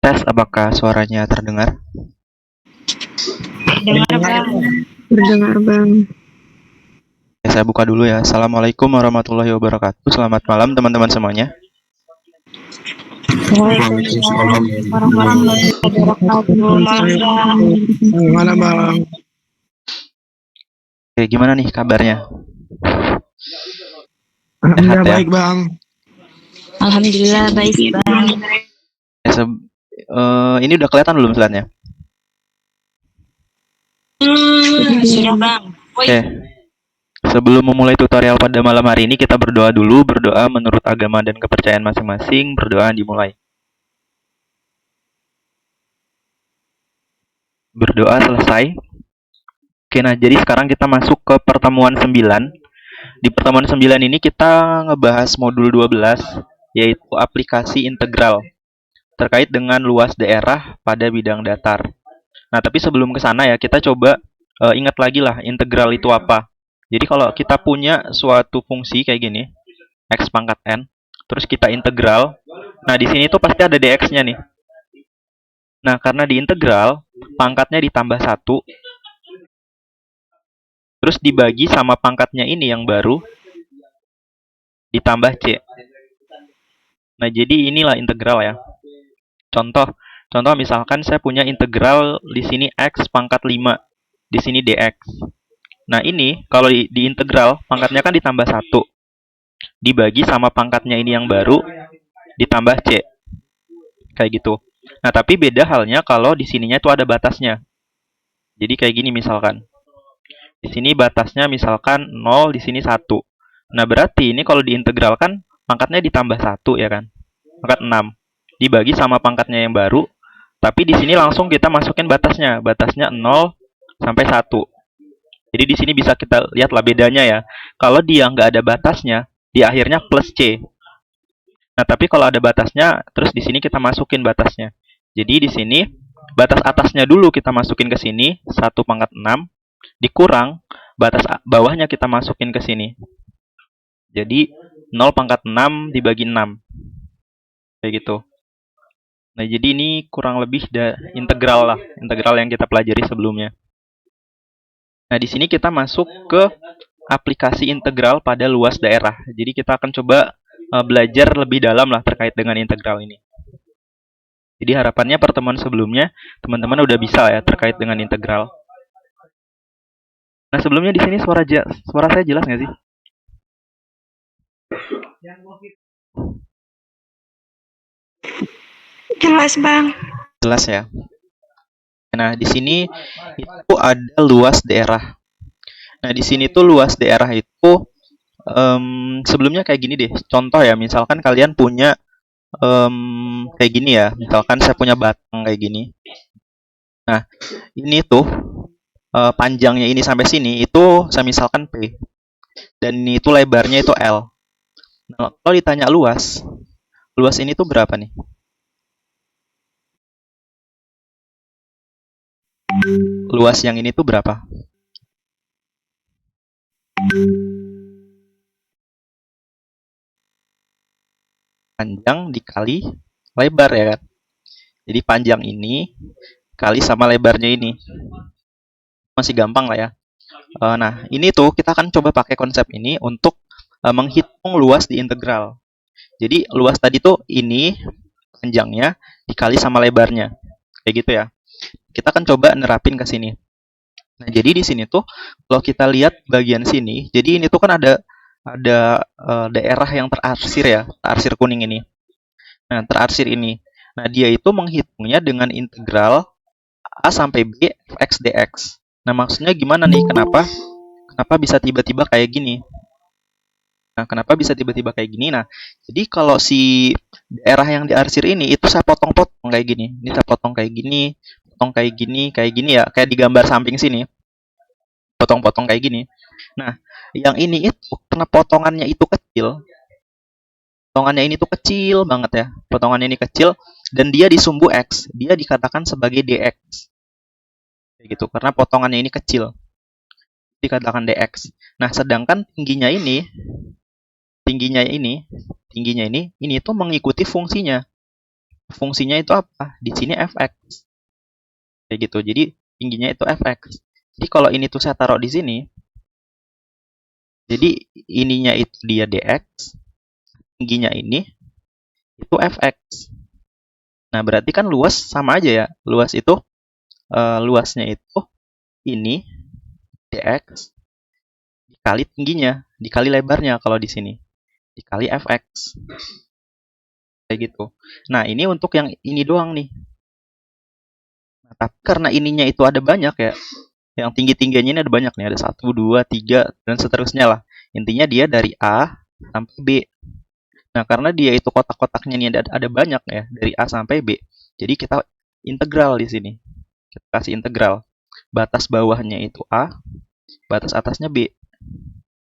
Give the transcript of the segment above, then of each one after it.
Tes, apakah suaranya terdengar? Dengar Bang. Berdengar Bang. Ya, saya buka dulu ya. Assalamualaikum warahmatullahi wabarakatuh. Selamat malam teman-teman semuanya. Waalaikumsalam warahmatullahi wabarakatuh. Malam Bang. Oke, gimana nih kabarnya? Alhamdulillah Sehat ya? baik Bang. Alhamdulillah baik Bang. Ini udah kelihatan belum slide-nya? Sudah Bang. Oke. Sebelum memulai tutorial pada malam hari ini, kita berdoa dulu. Berdoa menurut agama dan kepercayaan masing-masing. Berdoa dimulai. Berdoa selesai. Oke, nah jadi sekarang kita masuk ke pertemuan 9. Di pertemuan 9 ini kita ngebahas modul 12, yaitu aplikasi integral terkait dengan luas daerah pada bidang datar. Nah, tapi sebelum ke sana ya, kita coba ingat lagi lah integral itu apa. Jadi kalau kita punya suatu fungsi kayak gini, x pangkat n, terus kita integral, nah di sini tuh pasti ada dx-nya nih. Nah, karena diintegral, pangkatnya ditambah 1, terus dibagi sama pangkatnya ini yang baru, ditambah c. Nah, jadi inilah integral ya. Contoh misalkan saya punya integral di sini x pangkat 5, di sini dx. Nah, ini kalau diintegral, pangkatnya kan ditambah 1, dibagi sama pangkatnya ini yang baru, ditambah c. Kayak gitu. Nah, tapi beda halnya kalau di sininya itu ada batasnya. Jadi kayak gini misalkan. Di sini batasnya misalkan 0, di sini 1. Nah, berarti ini kalau diintegralkan, pangkatnya ditambah 1 ya kan? Pangkat 6. Dibagi sama pangkatnya yang baru, tapi di sini langsung kita masukin batasnya. Batasnya 0 sampai 1. Jadi di sini bisa kita lihatlah bedanya ya. Kalau dia nggak ada batasnya, di akhirnya plus C. Nah, tapi kalau ada batasnya, terus di sini kita masukin batasnya. Jadi di sini, batas atasnya dulu kita masukin ke sini, 1 pangkat 6, dikurang, batas bawahnya kita masukin ke sini. Jadi, 0 pangkat 6 dibagi 6. Kayak gitu. Nah, jadi ini kurang lebih integral lah. Integral yang kita pelajari sebelumnya. Nah, di sini kita masuk ke aplikasi integral pada luas daerah. Jadi kita akan coba belajar lebih dalam lah terkait dengan integral ini. Jadi harapannya pertemuan sebelumnya teman-teman udah bisa ya terkait dengan integral. Nah, sebelumnya di sini suara saya jelas nggak sih? Jelas Bang. Jelas ya. Nah, di sini itu ada luas daerah. Nah, di sini tuh luas daerah itu sebelumnya kayak gini deh. Contoh ya, misalkan kalian punya kayak gini ya. Misalkan saya punya batang kayak gini. Nah, ini tuh panjangnya ini sampai sini itu saya misalkan P. Dan ini tuh lebarnya itu L. Nah, kalau ditanya luas ini tuh berapa nih? Luas yang ini tuh berapa? Panjang dikali lebar ya kan? Jadi panjang ini kali sama lebarnya ini. Masih gampang lah ya. Nah, ini tuh kita akan coba pakai konsep ini untuk menghitung luas di integral. Jadi luas tadi tuh ini panjangnya dikali sama lebarnya. Kayak gitu ya. Kita akan coba nerapin ke sini. Nah, jadi di sini tuh kalau kita lihat bagian sini, jadi ini tuh kan ada daerah yang terarsir ya, terarsir kuning ini. Nah, terarsir ini. Nah, dia itu menghitungnya dengan integral A sampai B fx dx. Nah, maksudnya gimana nih? Kenapa bisa tiba-tiba kayak gini? Nah, kenapa bisa tiba-tiba kayak gini? Nah, jadi kalau si daerah yang diarsir ini itu saya potong-potong kayak gini. Ini saya potong kayak gini, potong kayak gini ya, kayak di gambar samping sini. Potong-potong kayak gini. Nah, yang ini itu karena potongannya itu kecil. Potongannya ini tuh kecil banget ya. Potongannya ini kecil dan dia di sumbu X. Dia dikatakan sebagai dx. Kayak gitu, karena potongannya ini kecil. Dikatakan dx. Nah, sedangkan tingginya ini tuh mengikuti fungsinya. fungsinya itu apa? Di sini fx. Kayak gitu. Jadi tingginya itu fx. Jadi kalau ini tuh saya taruh di sini, jadi ininya itu dia dx, tingginya ini itu fx. Nah, berarti kan luas sama aja ya. Luas itu luasnya itu ini dx dikali tingginya, dikali lebarnya kalau di sini. Dikali fx. Kayak gitu. Nah, ini untuk yang ini doang nih. Nah, tapi karena ininya itu ada banyak ya, yang tinggi-tingginya ini ada banyak nih, ada 1, 2, 3, dan seterusnya lah. Intinya dia dari A sampai B. Nah, karena dia itu kotak-kotaknya ini ada banyak ya, dari A sampai B. Jadi kita integral di sini. Kita kasih integral. Batas bawahnya itu A, batas atasnya B.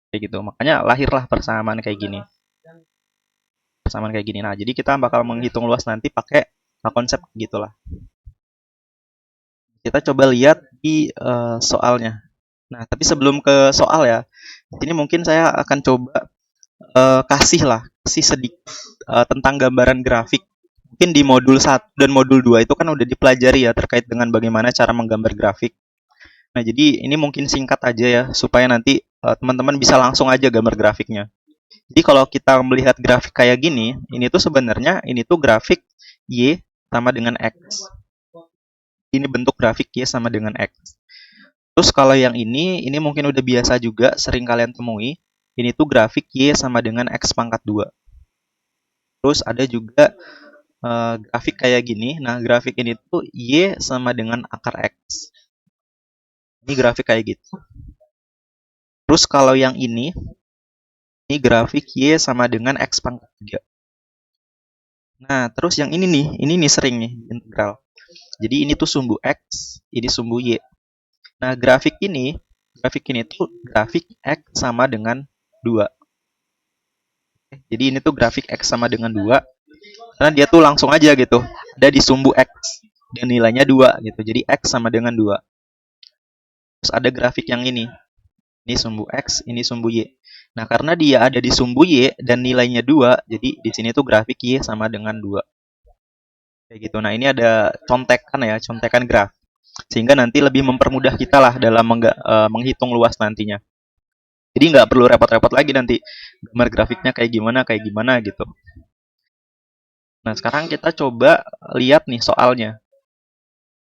Kayak gitu. Makanya lahirlah persamaan kayak gini. Persamaan kayak gini. Nah, jadi kita bakal menghitung luas nanti pakai konsep gitulah. Kita coba lihat di soalnya. Nah, tapi sebelum ke soal ya, ini mungkin saya akan coba kasih sedikit tentang gambaran grafik. Mungkin di modul 1 dan modul 2 itu kan udah dipelajari ya terkait dengan bagaimana cara menggambar grafik. Nah, jadi ini mungkin singkat aja ya supaya nanti teman-teman bisa langsung aja gambar grafiknya. Jadi kalau kita melihat grafik kayak gini, ini tuh sebenarnya ini tuh grafik Y sama dengan X. Ini bentuk grafik Y sama dengan X. Terus kalau yang ini mungkin udah biasa juga, sering kalian temui. Ini tuh grafik Y sama dengan X pangkat 2. Terus ada juga grafik kayak gini. Nah, grafik ini tuh Y sama dengan akar X. Ini grafik kayak gitu. Terus kalau yang ini grafik Y sama dengan X pangkat 3. Nah, terus yang ini nih sering nih integral. Jadi ini tuh sumbu X, ini sumbu Y. Nah, grafik ini tuh grafik X sama dengan 2. Jadi ini tuh grafik X sama dengan 2. Karena dia tuh langsung aja gitu. Ada di sumbu X. Dan nilainya 2 gitu. Jadi X sama dengan 2. Terus ada grafik yang ini. Ini sumbu X, ini sumbu Y. Nah, karena dia ada di sumbu Y dan nilainya 2, jadi di sini tuh grafik Y sama dengan 2. Kayak gitu. Nah, ini ada contekan graf. Sehingga nanti lebih mempermudah kita lah dalam menghitung luas nantinya. Jadi nggak perlu repot-repot lagi nanti gambar grafiknya kayak gimana gitu. Nah, sekarang kita coba lihat nih soalnya.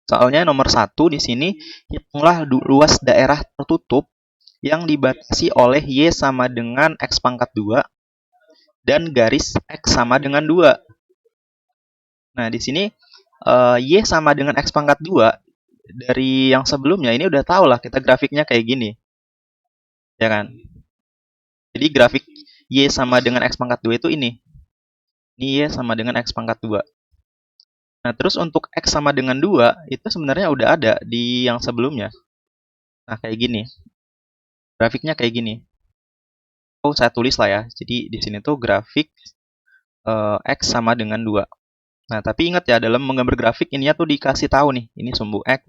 Soalnya nomor 1 di sini, hitunglah luas daerah tertutup yang dibatasi oleh Y sama dengan X pangkat 2 dan garis X sama dengan 2. Nah, di sini Y sama dengan X pangkat 2 dari yang sebelumnya ini udah tahu lah kita grafiknya kayak gini. Ya kan? Jadi grafik Y sama dengan X pangkat 2 itu ini. Ini Y sama dengan X pangkat 2. Nah, terus untuk X sama dengan 2 itu sebenarnya udah ada di yang sebelumnya. Nah, kayak gini. Grafiknya kayak gini. Oh, saya tulis lah ya. Jadi di sini tuh grafik X sama dengan 2. Nah, tapi ingat ya, dalam menggambar grafik ininya tuh dikasih tahu nih, ini sumbu X,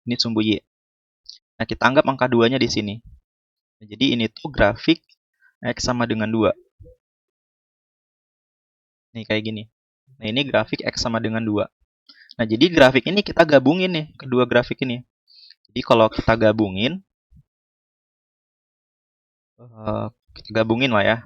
ini sumbu Y. Nah, kita anggap angka 2-nya di sini. Nah, jadi ini tuh grafik X sama dengan 2. Nih, kayak gini. Nah, ini grafik X sama dengan 2. Nah, jadi grafik ini kita gabungin nih, kedua grafik ini. Jadi kalau kita gabungin lah ya.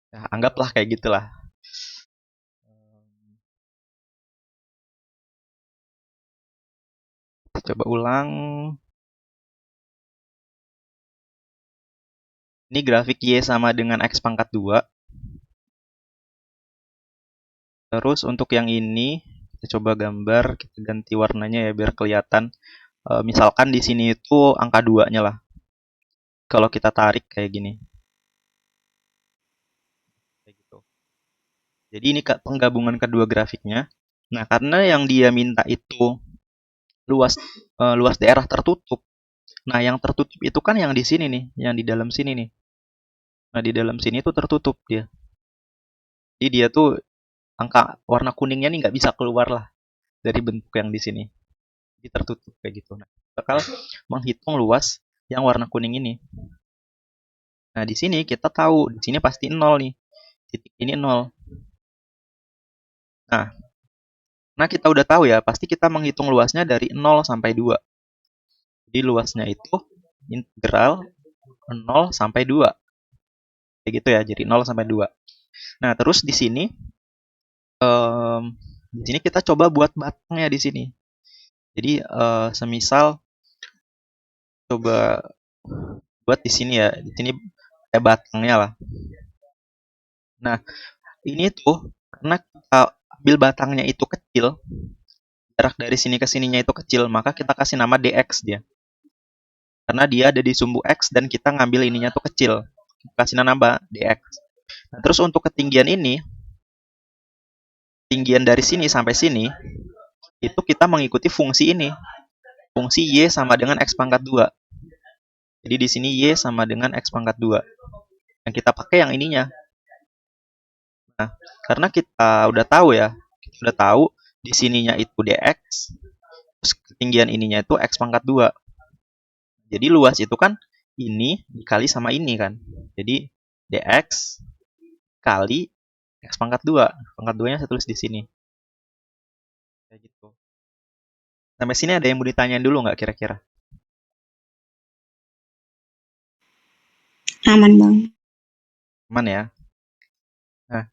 Nah, anggaplah kayak gitulah. Kita coba ulang. Ini grafik Y sama dengan X pangkat 2. Terus untuk yang ini, kita coba gambar, kita ganti warnanya ya biar kelihatan. Misalkan di sini itu angka 2-nya lah. Kalau kita tarik kayak gini. Kayak gitu. Jadi ini penggabungan kedua grafiknya. Nah, karena yang dia minta itu luas daerah tertutup. Nah, yang tertutup itu kan yang di sini nih, yang di dalam sini nih. Nah, di dalam sini tuh tertutup dia. Jadi dia tuh angka warna kuningnya nih nggak bisa keluar lah dari bentuk yang di sini. Jadi tertutup kayak gitu. Nah, bakal menghitung luas yang warna kuning ini. Nah, di sini kita tahu, di sini pasti 0 nih. Titik ini 0. Nah, kita udah tahu ya, pasti kita menghitung luasnya dari 0 sampai 2. Jadi luasnya itu integral 0 sampai 2. Kayak gitu ya, jadi 0 sampai 2. Nah, terus di sini kita coba buat batangnya di sini. Jadi semisal coba buat di sini ya, di sini ada batangnya lah. Nah, ini tuh karena kita ambil batangnya itu kecil, jarak dari sini ke sininya itu kecil, maka kita kasih nama dx dia. Karena dia ada di sumbu x dan kita ngambil ininya tuh kecil. Kita kasih nama dx. Nah, terus untuk ketinggian ini, ketinggian dari sini sampai sini, itu kita mengikuti fungsi ini. Fungsi y sama dengan x pangkat 2. Jadi di sini y sama dengan x pangkat 2. Yang kita pakai yang ininya. Nah, karena kita udah tahu ya, kita udah tahu di sininya itu dx, terus ketinggian ininya itu x pangkat 2. Jadi luas itu kan ini dikali sama ini kan. Jadi dx kali x pangkat 2. Pangkat 2-nya saya tulis di sini. Kayak gitu. Sampai sini ada yang mau ditanyain dulu nggak kira-kira? Aman, Bang. Aman ya? Nah,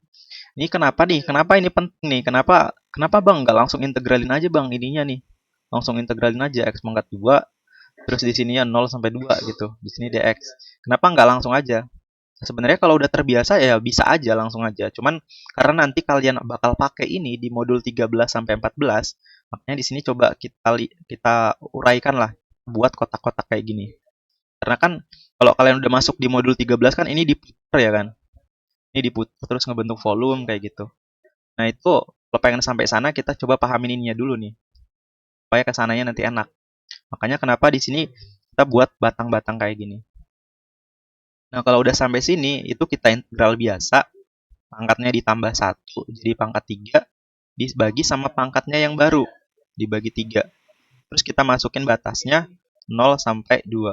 ini kenapa nih? Kenapa ini penting nih? Kenapa Bang nggak langsung integralin aja Bang ininya nih? Langsung integralin aja x pangkat 2, terus di sininya 0 sampai 2 gitu. Di sini dx. Kenapa nggak langsung aja? Sebenarnya kalau udah terbiasa ya bisa aja langsung aja. Cuman karena nanti kalian bakal pakai ini di modul 13 sampai 14, makanya di sini coba kita uraikan lah buat kotak-kotak kayak gini. Karena kan kalau kalian udah masuk di modul 13 kan ini diputar ya kan. Ini diputar terus ngebentuk volume kayak gitu. Nah, itu kalau pengen sampai sana kita coba pahamin ininya dulu nih. Supaya kesananya nanti enak. Makanya kenapa di sini kita buat batang-batang kayak gini. Nah, kalau udah sampai sini itu kita integral biasa. Pangkatnya ditambah 1 jadi pangkat 3 dibagi sama pangkatnya yang baru dibagi 3. Terus kita masukin batasnya 0 sampai 2.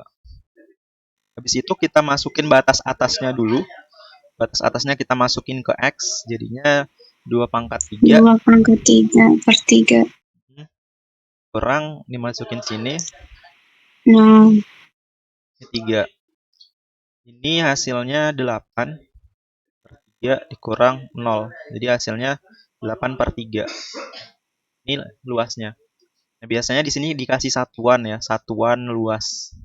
Habis itu kita masukin batas atasnya dulu. Batas atasnya kita masukin ke X, jadinya 2 pangkat 3. 2 pangkat 3 per 3. Kurang dimasukin sini. 0. 3. Ini hasilnya 8 per 3 dikurang 0. Jadi hasilnya 8 per 3. Ini luasnya. Nah, biasanya di sini dikasih satuan ya, satuan luas.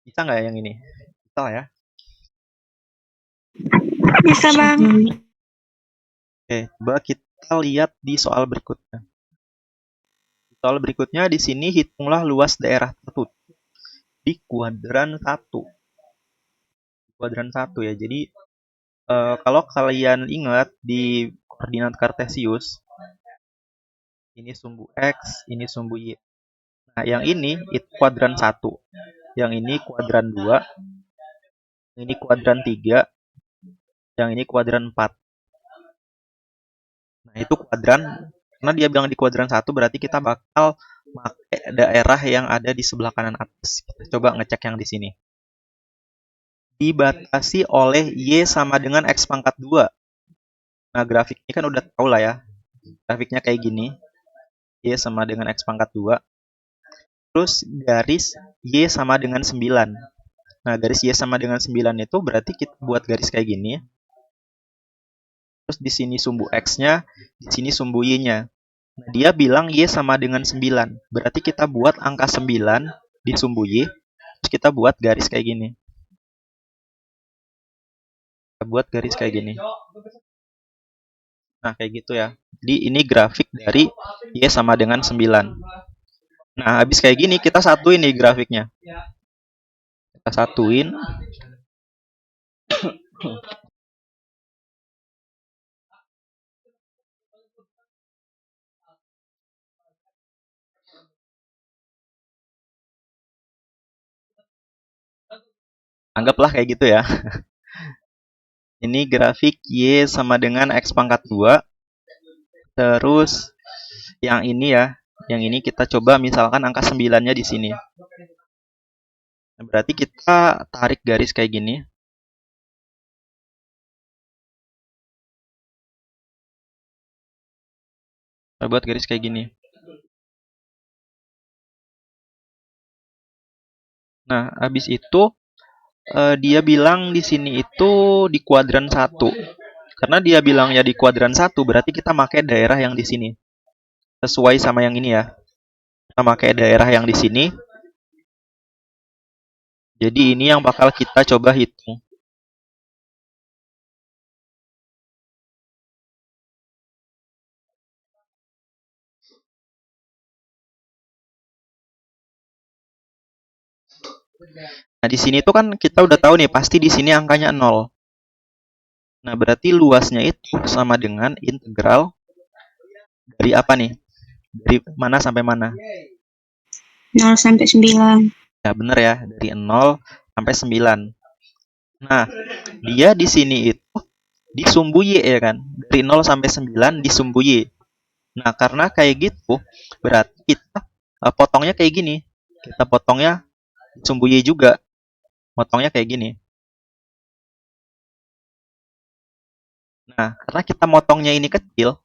Bisa nggak yang ini? Bisa ya. Bisa, Bang. Oke, coba kita lihat di soal berikutnya. Di soal berikutnya di sini hitunglah luas daerah tertutup di kuadran 1. Kuadran 1 ya. Jadi kalau kalian ingat di koordinat kartesius, ini sumbu X, ini sumbu Y. Nah, yang ini itu kuadran 1. Yang ini kuadran 2. Ini kuadran 3. Yang ini kuadran 4. Nah, itu kuadran, karena dia bilang di kuadran 1 berarti kita bakal pakai daerah yang ada di sebelah kanan atas. Kita coba ngecek yang di sini. Dibatasi oleh Y sama dengan X pangkat 2. Nah, grafik ini kan udah tau lah ya. Grafiknya kayak gini. Y sama dengan X pangkat 2. Terus garis Y sama dengan 9. Nah, garis Y sama dengan 9 itu berarti kita buat garis kayak gini. Terus di sini sumbu X-nya, di sini sumbu Y-nya. Nah, dia bilang Y sama dengan 9. Berarti kita buat angka 9 di sumbu Y. Terus kita buat garis kayak gini. Kita buat garis kayak gini. Nah, kayak gitu ya. Jadi ini grafik dari Y sama dengan 9. Nah, habis kayak gini kita satuin nih grafiknya. Kita satuin. Anggaplah kayak gitu ya. Ini grafik Y sama dengan X pangkat 2. Terus yang ini ya, yang ini kita coba misalkan angka 9-nya di sini. Nah, berarti kita tarik garis kayak gini. Kita buat garis kayak gini. Nah, habis itu dia bilang di sini itu di kuadran 1. Karena dia bilangnya di kuadran 1, berarti kita pakai daerah yang di sini. Sesuai sama yang ini ya. Kita pakai daerah yang di sini. Jadi ini yang bakal kita coba hitung. Nah, di sini tuh kan kita udah tahu nih, pasti di sini angkanya 0. Nah, berarti luasnya itu sama dengan integral dari apa nih? Dari mana sampai mana? 0 sampai 9. Ya, bener ya, dari 0 sampai 9. Nah, dia di sini itu disumbu Y ya kan? Dari 0 sampai 9 disumbu Y. Nah, karena kayak gitu, berarti kita potongnya kayak gini. Kita potongnya sumbu Y juga. Potongnya kayak gini. Nah, karena kita motongnya ini kecil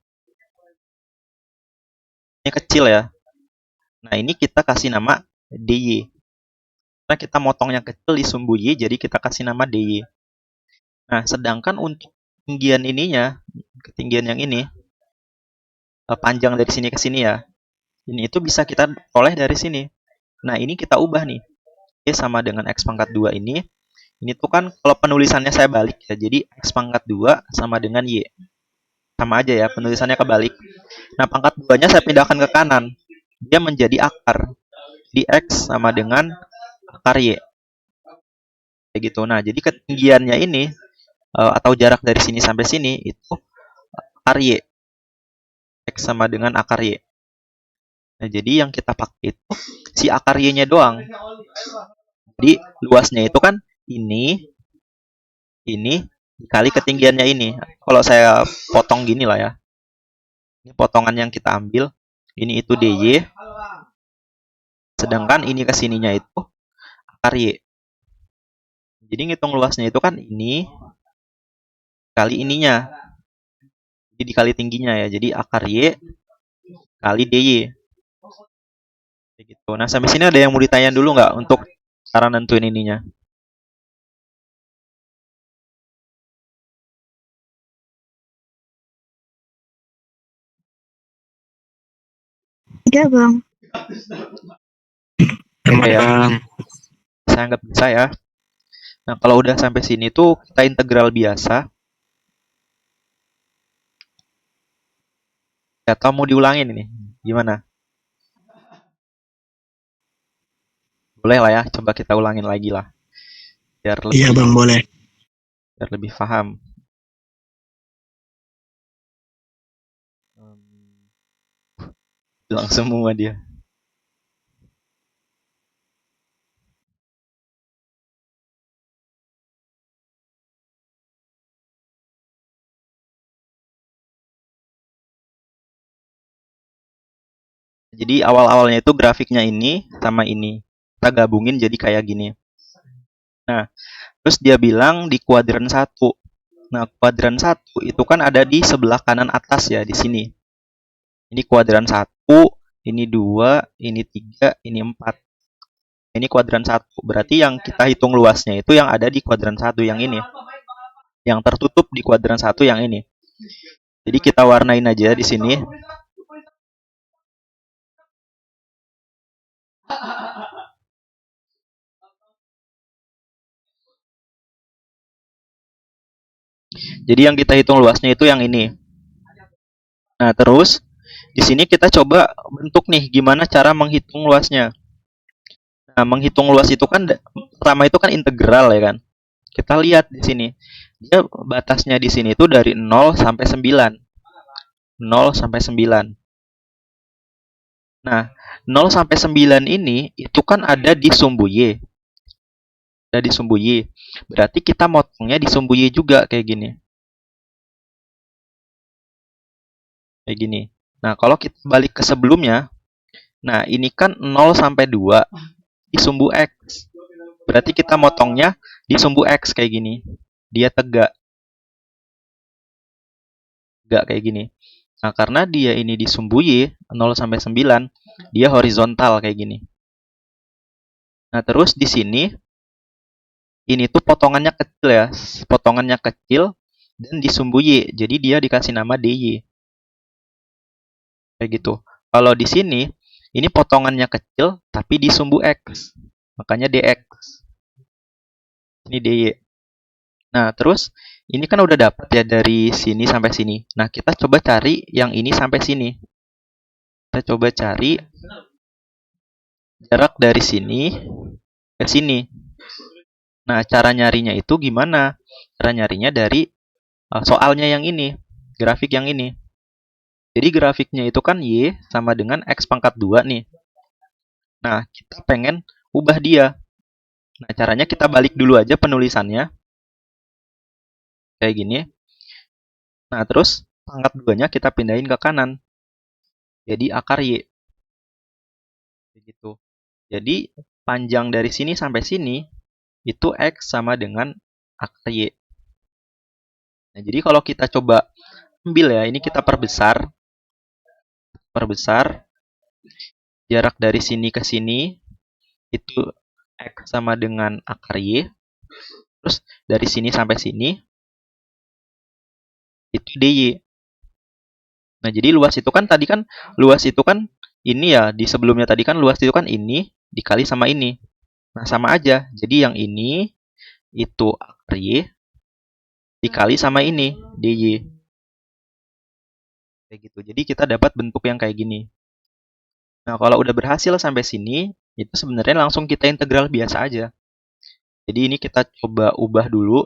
ya. Nah, ini kita kasih nama DY. Karena kita motongnya kecil di sumbu Y, jadi kita kasih nama DY. Nah, sedangkan untuk ketinggian ininya, ketinggian yang ini, panjang dari sini ke sini ya, ini itu bisa kita peroleh dari sini. Nah, ini kita ubah nih. Y sama dengan X pangkat 2 ini. Ini tuh kan kalau penulisannya saya balik ya, jadi X pangkat 2 sama dengan Y. Sama aja ya, penulisannya kebalik. Nah, pangkat 2-nya saya pindahkan ke kanan. Dia menjadi akar. Di X sama dengan akar Y. Kayak gitu. Nah, jadi ketinggiannya ini, atau jarak dari sini sampai sini, itu akar Y. X sama dengan akar Y. Nah, jadi yang kita pakai itu si akar Y-nya doang. Jadi, luasnya itu kan ini dikali ketinggiannya ini. Kalau saya potong gini lah ya. Ini potongan yang kita ambil. Ini itu DY. Sedangkan ini ke sininya itu akar Y. Jadi ngitung luasnya itu kan ini kali ininya. Jadi dikali tingginya ya. Jadi akar Y kali DY. Gitu. Nah, sampai sini ada yang mau ditanya dulu nggak untuk cara nentuin ininya? Iya, Bang. Aman, Ya. Bang. Saya anggap bisa ya. Nah, kalau udah sampai sini tuh kita integral biasa. Atau mau diulangin ini? Gimana? Boleh lah ya, coba kita ulangin lagi lah. Biar lebih, Iya, Bang, boleh. biar lebih paham. Hilang semua dia. Jadi awal-awalnya itu grafiknya ini sama ini. Kita gabungin jadi kayak gini. Nah, terus dia bilang di kuadran 1. Nah, kuadran 1 itu kan ada di sebelah kanan atas ya, di sini. Ini kuadran 1, ini 2, ini 3, ini 4. Ini kuadran 1. Berarti yang kita hitung luasnya itu yang ada di kuadran 1 yang ini. Yang tertutup di kuadran 1 yang ini. Jadi kita warnain aja di sini. Jadi yang kita hitung luasnya itu yang ini. Nah, terus di sini kita coba bentuk nih gimana cara menghitung luasnya. Nah, menghitung luas itu kan pertama itu kan integral ya kan. Kita lihat di sini. Dia batasnya di sini itu dari 0 sampai 9. 0 sampai 9. Nah, 0 sampai 9 ini itu kan ada di sumbu Y. Udah di sumbu Y. Berarti kita motongnya di sumbu Y juga kayak gini. Kayak gini. Nah, kalau kita balik ke sebelumnya, nah ini kan 0 sampai 2 di sumbu X. Berarti kita motongnya di sumbu X kayak gini. Dia tegak. Tegak kayak gini. Nah, karena dia ini di sumbu Y, 0 sampai 9, dia horizontal kayak gini. Nah, terus di sini, ini tuh potongannya kecil ya. Potongannya kecil dan di sumbu Y. Jadi dia dikasih nama DY. Kayak gitu. Kalau di sini, ini potongannya kecil tapi di sumbu X. Makanya DX. Ini DY. Nah, terus ini kan udah dapat ya dari sini sampai sini. Nah, kita coba cari yang ini sampai sini. Kita coba cari jarak dari sini ke sini. Nah, cara nyarinya itu gimana? Cara nyarinya dari soalnya yang ini, grafik yang ini. Jadi grafiknya itu kan Y sama dengan X pangkat 2 nih. Nah, kita pengen ubah dia. Nah, caranya kita balik dulu aja penulisannya. Kayak gini. Nah, terus pangkat 2-nya kita pindahin ke kanan. Jadi akar Y. Begitu. Jadi panjang dari sini sampai sini itu X sama dengan akar Y. Nah, jadi kalau kita coba ambil ya, ini kita perbesar. Perbesar. Jarak dari sini ke sini itu X sama dengan akar Y. Terus dari sini sampai sini itu DY. Nah, jadi luas itu kan tadi kan luas itu kan ini ya, di sebelumnya tadi kan luas itu kan ini dikali sama ini. Nah, sama aja. Jadi yang ini itu akar Y dikali sama ini DY. Kayak gitu. Jadi kita dapat bentuk yang kayak gini. Nah, kalau udah berhasil sampai sini, itu sebenarnya langsung kita integral biasa aja. Jadi ini kita coba ubah dulu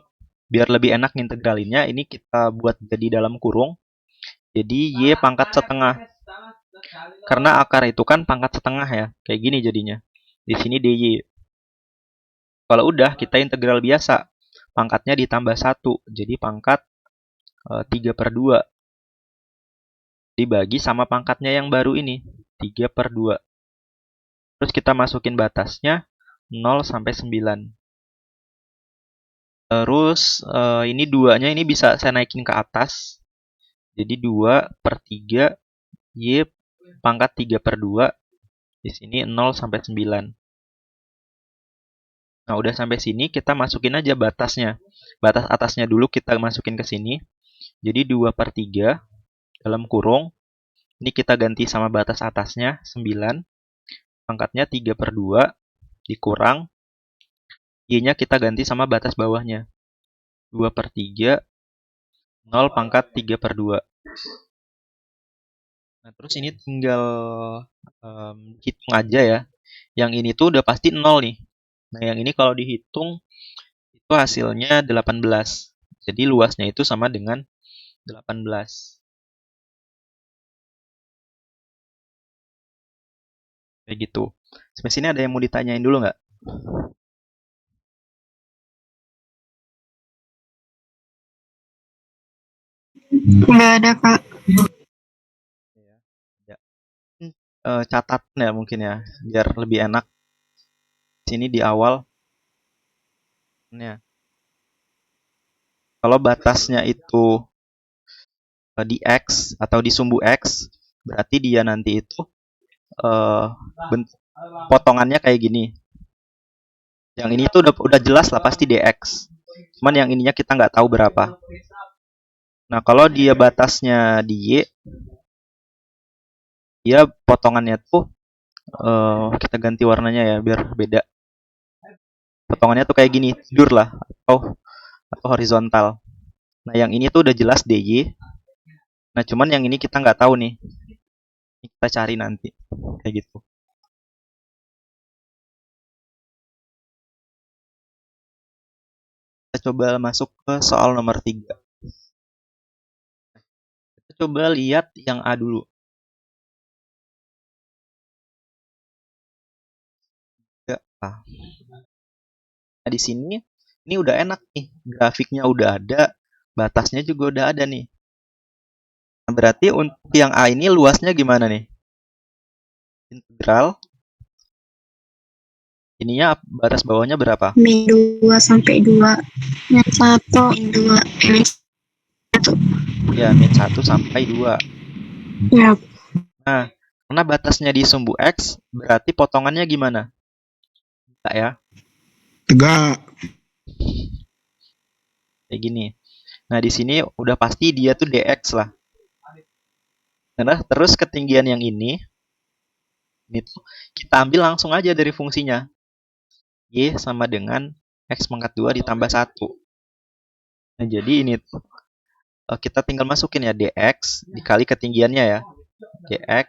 biar lebih enak integralinnya. Ini kita buat jadi dalam kurung. Jadi Y pangkat setengah. Karena akar itu kan pangkat setengah ya. Kayak gini jadinya. Di sini DY. Kalau udah, kita integral biasa. Pangkatnya ditambah 1. Jadi pangkat 3/2. Dibagi sama pangkatnya yang baru ini. 3/2. Terus kita masukin batasnya 0 sampai 9. Terus ini 2-nya ini bisa saya naikin ke atas. Jadi 2/3 Y pangkat 3/2. Di sini 0 sampai 9. Nah, udah sampai sini kita masukin aja batasnya. Batas atasnya dulu kita masukin ke sini. Jadi 2/3 dalam kurung. Ini kita ganti sama batas atasnya 9. Pangkatnya 3/2 dikurang. Y-nya kita ganti sama batas bawahnya. 2/3 0 pangkat 3/2. Nah, terus ini tinggal hitung aja ya. Yang ini tuh udah pasti 0 nih. Nah, yang ini kalau dihitung itu hasilnya 18. Jadi luasnya itu sama dengan 18. Kayak gitu. Sampai sini ada yang mau ditanyain dulu nggak? Nggak ada, Kak. Ya. Catat ya mungkin ya, biar lebih enak. Sini di awal. Ya. Kalau batasnya itu di X atau di sumbu X, berarti dia nanti itu bentuk potongannya kayak gini. Yang ini tuh udah jelas lah pasti DX. Cuman yang ininya kita nggak tahu berapa. Nah, kalau dia batasnya di Y, dia potongannya tuh kita ganti warnanya ya biar beda. Potongannya tuh kayak gini, tidur lah atau horizontal. Nah, yang ini tuh udah jelas DY. Nah, cuman yang ini kita nggak tahu nih. Ini kita cari nanti. Kayak gitu. Kita coba masuk ke soal nomor 3. Kita coba lihat yang A dulu. A. Nah, di sini ini udah enak nih. Grafiknya udah ada, batasnya juga udah ada nih. Nah, berarti untuk yang A ini luasnya gimana nih? Integral ininya batas bawahnya berapa? Min 2 sampai 2. Min 1. Min 2. Min 1. Ya, min 1 sampai 2. Ya. Nah, karena batasnya di sumbu X, berarti potongannya gimana? Enggak ya? Tegak. Kayak gini. Nah, di sini udah pasti dia tuh dx lah. Nah, terus ketinggian yang ini tuh kita ambil langsung aja dari fungsinya. Y sama dengan X pangkat 2 ditambah 1. Nah, jadi ini tuh kita tinggal masukin ya dx dikali ketinggiannya ya. Dx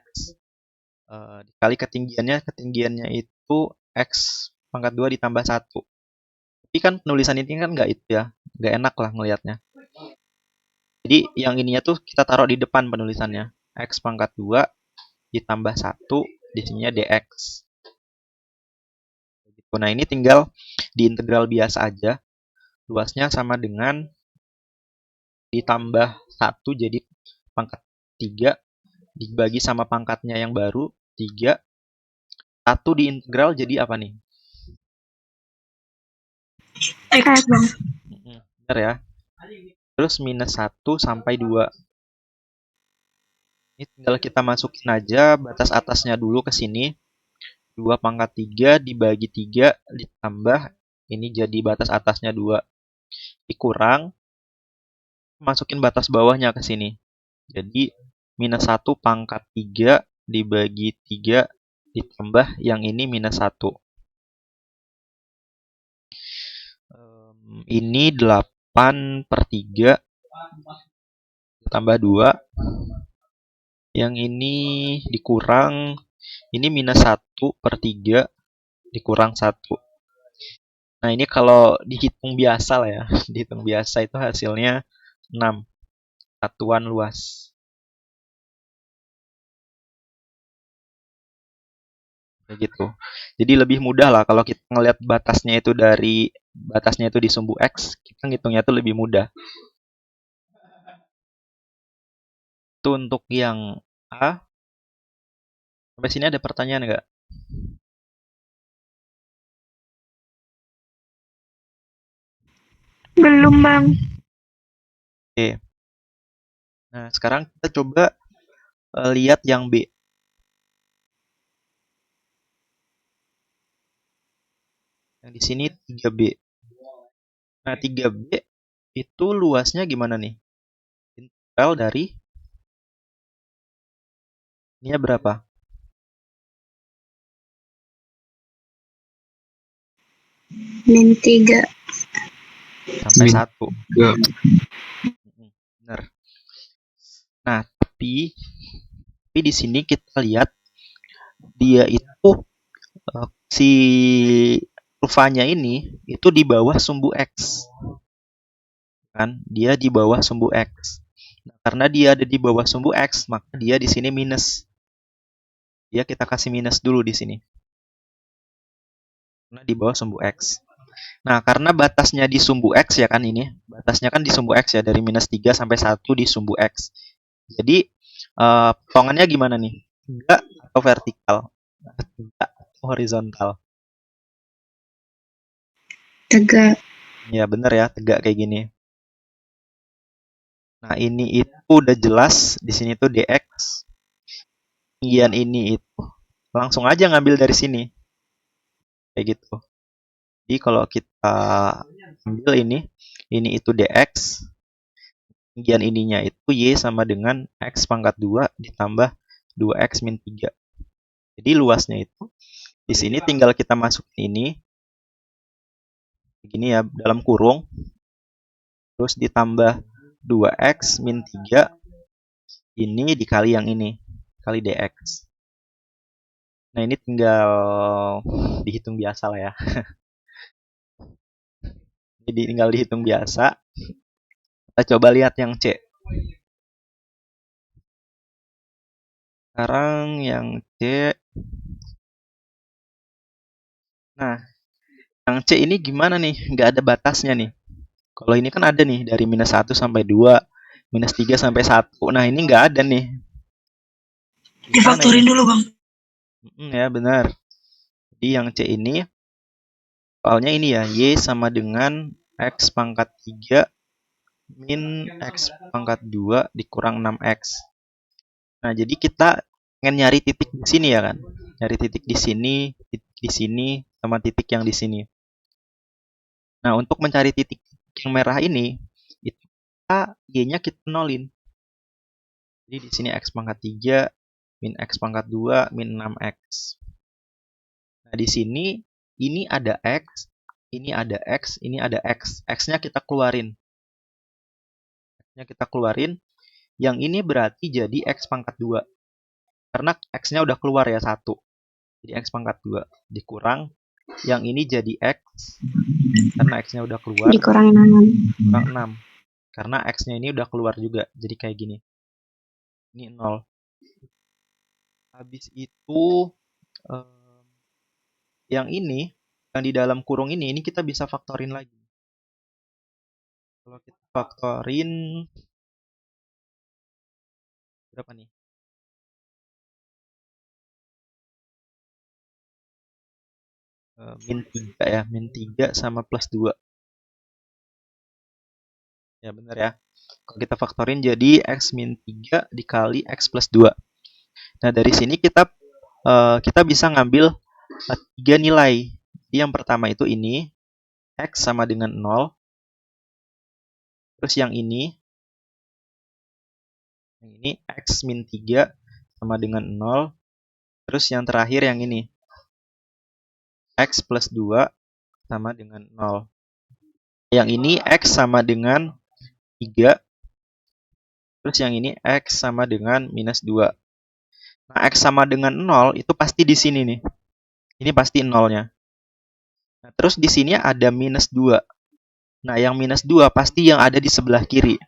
dikali ketinggiannya itu X pangkat 2 ditambah 1. Tapi kan penulisan ini kan nggak itu ya. Nggak enak lah ngelihatnya. Jadi yang ininya tuh kita taruh di depan penulisannya. X pangkat 2 ditambah 1, di sininya dx. Nah, ini tinggal diintegral biasa aja. Luasnya sama dengan ditambah 1 jadi pangkat 3 dibagi sama pangkatnya yang baru 3. 1 diintegral jadi apa nih? X, Bang. Benar ya. Terus minus 1 sampai 2. Ini tinggal kita masukin aja batas atasnya dulu ke sini. 2 pangkat 3 dibagi 3 ditambah ini jadi batas atasnya 2. Dikurang masukin batas bawahnya ke sini. Jadi minus 1 pangkat 3 dibagi 3 ditambah yang ini minus 1. Ini 8 per 3 tambah 2. Yang ini dikurang. Ini minus 1 per 3 dikurang 1. Nah, ini kalau dihitung biasa lah ya. Dihitung biasa itu hasilnya 6. Satuan luas. Kayak gitu. Jadi lebih mudah lah kalau kita ngelihat batasnya itu di sumbu X, kita ngitungnya itu lebih mudah. Itu untuk yang A. Sampai sini ada pertanyaan nggak? Belum, Bang. Oke. Nah, sekarang kita coba lihat yang B. Yang di sini 3B. Nah, 3B itu luasnya gimana nih? Integral dari ini berapa? Min 3. Sampai Min 1. Ya. Benar. Nah, tapi di sini kita lihat dia itu si kurvanya ini itu di bawah sumbu X. Kan? Dia di bawah sumbu X. Nah, karena dia ada di bawah sumbu X, maka dia di sini minus. Dia kita kasih minus dulu di sini. Karena di bawah sumbu X. Nah, karena batasnya di sumbu X ya kan ini. Batasnya kan di sumbu X ya, dari minus 3 sampai 1 di sumbu X. Jadi, potongannya gimana nih? Tegak atau vertikal? Tegak atau horizontal? Tegak. Ya, benar ya, tegak kayak gini. Nah, ini itu udah jelas. Di sini tuh dx. Ketinggian ini itu langsung aja ngambil dari sini. Kayak gitu. Jadi kalau kita ambil ini itu dx. Ketinggian ininya itu y sama dengan x pangkat 2 ditambah 2x min 3. Jadi luasnya itu di sini tinggal kita masukin ini begini ya, dalam kurung. Terus ditambah 2x min 3 ini dikali yang ini, kali dx. Nah, ini tinggal dihitung biasa lah ya. Jadi tinggal dihitung biasa. Kita coba lihat yang C. Sekarang yang C. Nah, Yang C ini gimana nih? Nggak ada batasnya nih. Kalau ini kan ada nih dari minus 1 sampai 2, minus 3 sampai 1. Nah, ini nggak ada nih. Gimana Difaktorin ini? dulu, Bang. Ya, benar. Jadi yang C ini, soalnya ini ya, Y sama dengan X pangkat 3 min X pangkat 2 dikurang 6X. Nah, jadi kita pengen nyari titik di sini ya kan? Nyari titik di sini, sama titik yang di sini. Nah, untuk mencari titik yang merah ini, itu kita Y-nya kita nolin. Jadi di sini X pangkat 3 min X pangkat 2 min 6X. Nah, di sini ini ada X, ini ada X, ini ada X. X-nya kita keluarin. X-nya kita keluarin. Yang ini berarti jadi X pangkat 2. Karena X-nya udah keluar ya 1. Jadi X pangkat 2 dikurang. Yang ini jadi X. Karena X-nya udah keluar. Dikurang 6. Kurang 6. Karena X-nya ini udah keluar juga. Jadi kayak gini. Ini 0. Habis itu yang ini, yang di dalam kurung ini kita bisa faktorin lagi. Kalau kita faktorin berapa nih? Min 3 ya, min 3 sama plus 2. Ya benar ya. Kalau kita faktorin jadi X min 3 dikali X plus 2. Nah, dari sini kita bisa ngambil 3 nilai. Jadi yang pertama itu ini, X sama dengan 0. Terus yang ini X min 3 sama dengan 0. Terus yang terakhir yang ini, X plus 2 sama dengan 0. Yang ini X sama dengan 3. Terus yang ini X sama dengan minus 2. Nah, X sama dengan 0 itu pasti di sini nih. Ini pasti 0-nya. Nah, terus di sini ada minus 2. Nah, yang minus 2 pasti yang ada di sebelah kiri.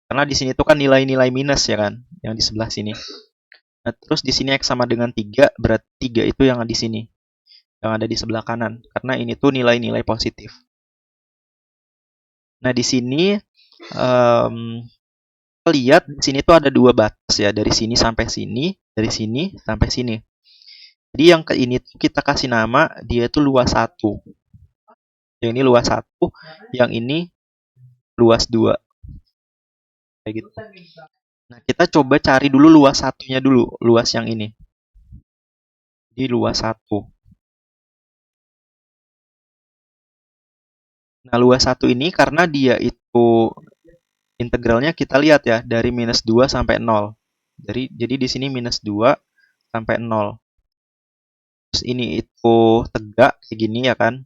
Karena di sini tuh kan nilai-nilai minus ya kan, yang di sebelah sini. Nah, terus di sini X sama dengan 3, berarti 3 itu yang di sini. Yang ada di sebelah kanan. Karena ini tuh nilai-nilai positif. Nah, di sini lihat di sini tuh ada 2 batas ya, dari sini sampai sini, dari sini sampai sini. Jadi yang ke ini tuh kita kasih nama dia itu luas 1. Yang ini luas 1, yang ini luas 2. Kayak gitu. Nah, kita coba cari dulu luas satunya dulu, luas yang ini. Jadi luas 1. Nah, luas 1 ini karena dia itu integralnya kita lihat ya, dari minus 2 sampai 0. Jadi di sini minus 2 sampai 0. Terus ini itu tegak kayak gini ya kan.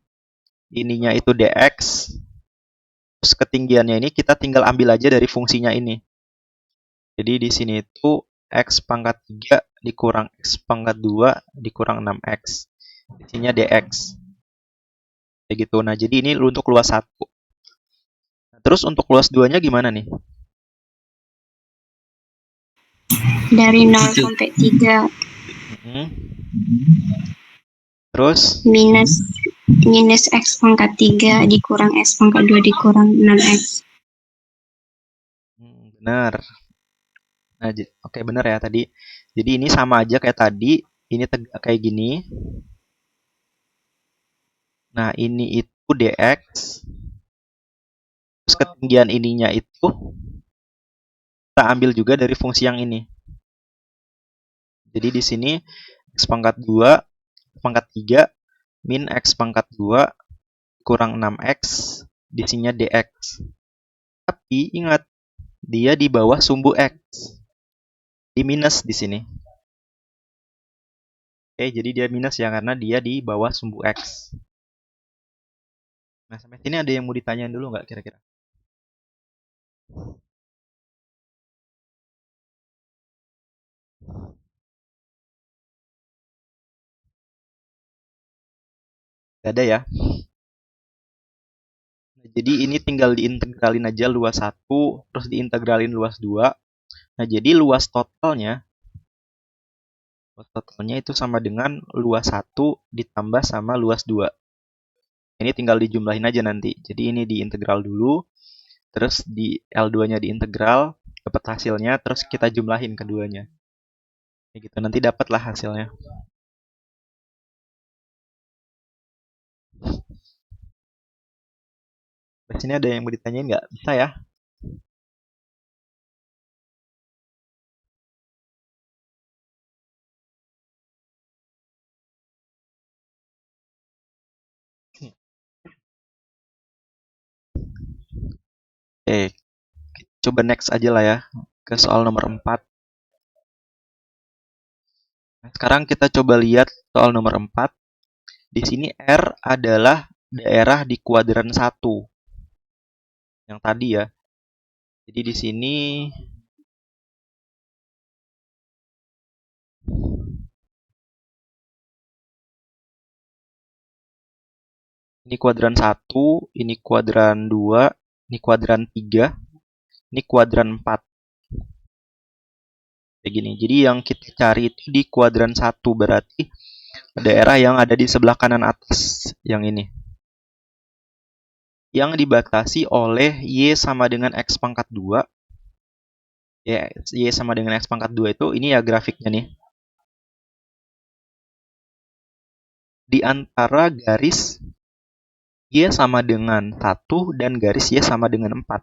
Ininya itu dx. Terus ketinggiannya ini kita tinggal ambil aja dari fungsinya ini. Jadi di sini itu X pangkat 3 dikurang X pangkat 2 dikurang 6X. Di sininya dx. Kayak gitu. Nah, jadi ini untuk luas 1. Nah, terus untuk luas 2-nya gimana nih? Dari 0 sampai 3. Terus minus X pangkat 3 dikurang X pangkat 2 dikurang 6X. Benar. Nah, oke, benar ya tadi. Jadi ini sama aja kayak tadi. Ini kayak gini. Nah, ini itu dx. Terus ketinggian ininya itu kita ambil juga dari fungsi yang ini. Jadi di sini X pangkat 2 pangkat 3 min X pangkat 2 kurang 6X, di sininya dx. Tapi ingat, dia di bawah sumbu X. Di minus di sini. Oke, jadi dia minus ya karena dia di bawah sumbu X. Nah, sampai sini ada yang mau ditanyain dulu nggak kira-kira? Gak ada ya? Nah, jadi ini tinggal diintegralin aja luas 1, terus diintegralin luas 2. Nah, jadi luas totalnya itu sama dengan luas 1 ditambah sama luas 2. Ini tinggal dijumlahin aja nanti. Jadi ini diintegral dulu, terus di L2-nya diintegral, dapat hasilnya, terus kita jumlahin keduanya. Kayak gitu, nanti dapatlah hasilnya. Di sini ada yang mau ditanyain nggak? Bisa ya? Oke, coba next aja lah ya ke soal nomor 4. Nah, sekarang kita coba lihat soal nomor 4. Di sini R adalah daerah di kuadran 1. Yang tadi ya. Jadi di sini ini kuadran 1, ini kuadran 2, ini kuadran 3, ini kuadran 4. Kayak gini. Jadi yang kita cari itu di kuadran 1, berarti daerah yang ada di sebelah kanan atas, yang ini. Yang dibatasi oleh Y sama dengan X pangkat 2. Ya, Y sama dengan X pangkat 2 itu, ini ya grafiknya nih. Di antara garis Y sama dengan 1 dan garis Y sama dengan 4.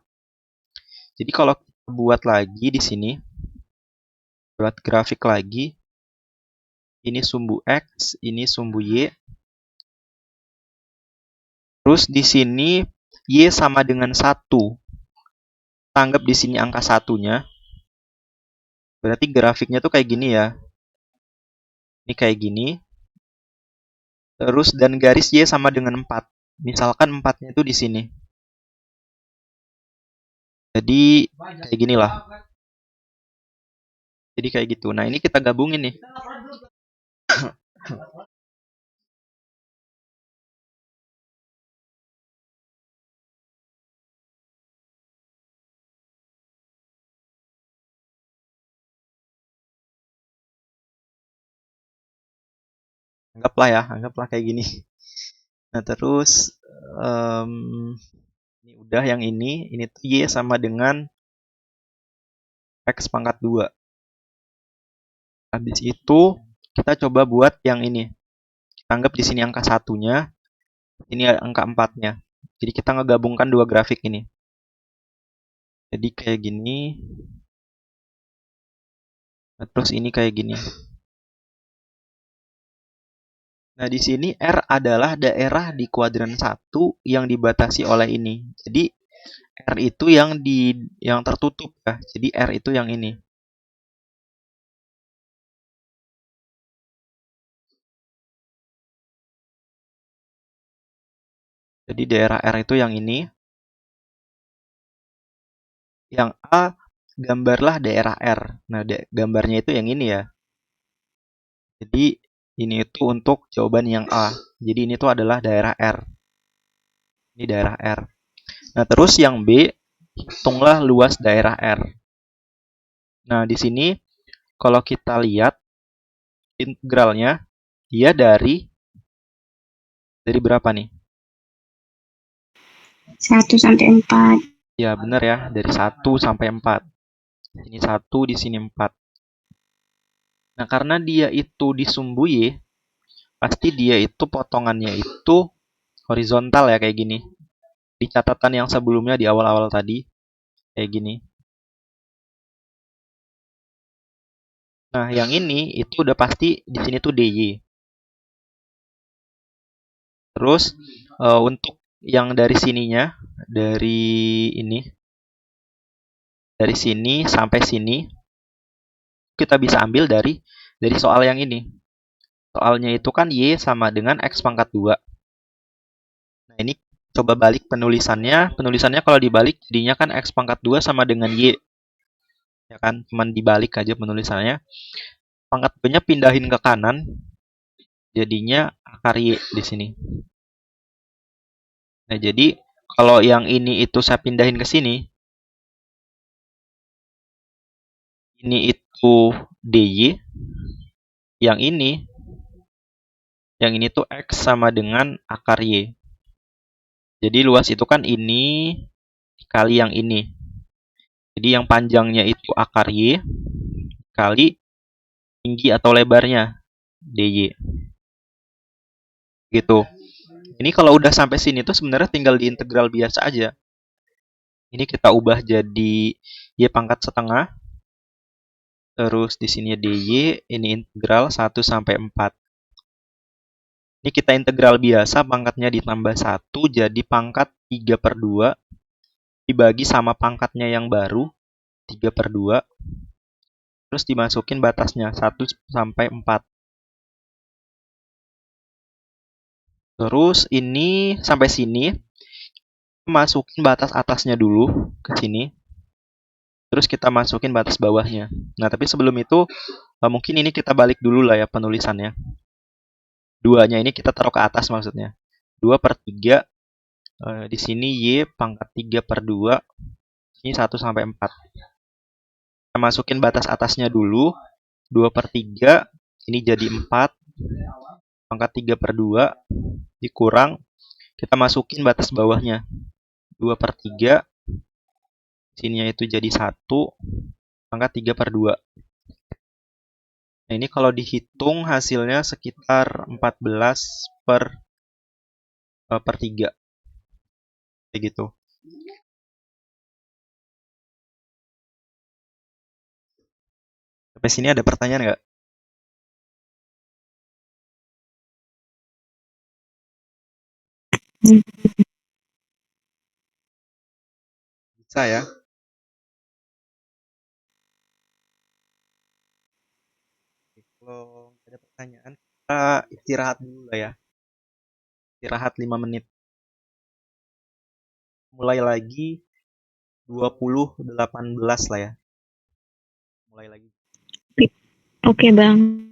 Jadi kalau kita buat lagi di sini, buat grafik lagi, ini sumbu X, ini sumbu Y. Terus di sini Y sama dengan 1. Tanggap di sini angka 1-nya. Berarti grafiknya tuh kayak gini ya. Ini kayak gini. Terus dan garis Y sama dengan 4. Misalkan 4-nya itu di sini. Jadi kayak gini lah. Jadi kayak gitu. Nah, ini kita gabungin nih. Anggaplah kayak gini. Nah, terus ini udah yang ini tuh Y sama dengan X pangkat 2. Habis itu kita coba buat yang ini. Kita anggap di sini angka 1-nya, ini angka 4-nya. Jadi kita ngegabungkan dua grafik ini. Jadi kayak gini. Nah, terus ini kayak gini. Nah, di sini R adalah daerah di kuadran 1 yang dibatasi oleh ini. Jadi R itu yang tertutup ya. Jadi R itu yang ini. Jadi daerah R itu yang ini. Yang A, gambarlah daerah R. Nah, gambarnya itu yang ini ya. Jadi ini itu untuk jawaban yang A. Jadi ini tuh adalah daerah R. Ini daerah R. Nah, terus yang B, hitunglah luas daerah R. Nah, di sini kalau kita lihat integralnya, dia dari berapa nih? 1 sampai 4. Ya, benar ya, dari 1 sampai 4. Ini 1, di sini 4. Nah, karena dia itu di sumbu Y, pasti dia itu potongannya itu horizontal ya, kayak gini. Di catatan yang sebelumnya di awal-awal tadi, kayak gini. Nah, yang ini itu udah pasti di sini tuh DY. Terus untuk yang dari sininya, dari sini sampai sini, kita bisa ambil dari soal yang ini. Soalnya itu kan Y sama dengan X pangkat 2. Nah, ini coba balik penulisannya. Penulisannya kalau dibalik jadinya kan X pangkat 2 sama dengan Y. Ya kan, cuman dibalik aja penulisannya. Pangkat 2-nya pindahin ke kanan, jadinya akar Y di sini. Nah, jadi kalau yang ini itu saya pindahin ke sini, ini itu DY, yang ini tuh X sama dengan akar Y. Jadi luas itu kan ini kali yang ini. Jadi yang panjangnya itu akar Y kali tinggi atau lebarnya DY. Gitu. Ini kalau udah sampai sini tuh sebenarnya tinggal diintegral biasa aja. Ini kita ubah jadi Y pangkat setengah. Terus di sini DY, ini integral 1 sampai 4. Ini kita integral biasa, pangkatnya ditambah 1, jadi pangkat 3/2 dibagi sama pangkatnya yang baru, 3/2. Terus dimasukin batasnya, 1 sampai 4. Terus ini sampai sini, masukin batas atasnya dulu ke sini. Terus kita masukin batas bawahnya. Nah, tapi sebelum itu, mungkin ini kita balik dulu lah ya penulisannya. 2-nya ini kita taruh ke atas maksudnya. 2/3, di sini Y pangkat 3/2, ini 1 sampai 4. Kita masukin batas atasnya dulu, 2/3, ini jadi 4, pangkat 3/2, dikurang, kita masukin batas bawahnya, 2/3, sininya itu jadi 1, pangkat 3/2. Nah, ini kalau dihitung hasilnya sekitar 14/3. Kayak gitu. Sampai sini ada pertanyaan nggak? Bisa ya? Kalau ada pertanyaan, kita istirahat dulu lah ya. Istirahat 5 menit. Mulai lagi 2018 lah ya. Mulai lagi. Oke, Bang.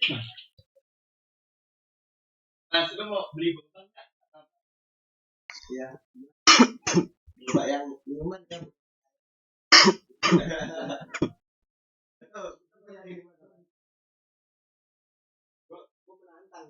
Nah, sudah mau beli beban nggak? Ya, coba yang minuman kan. Gua menantang.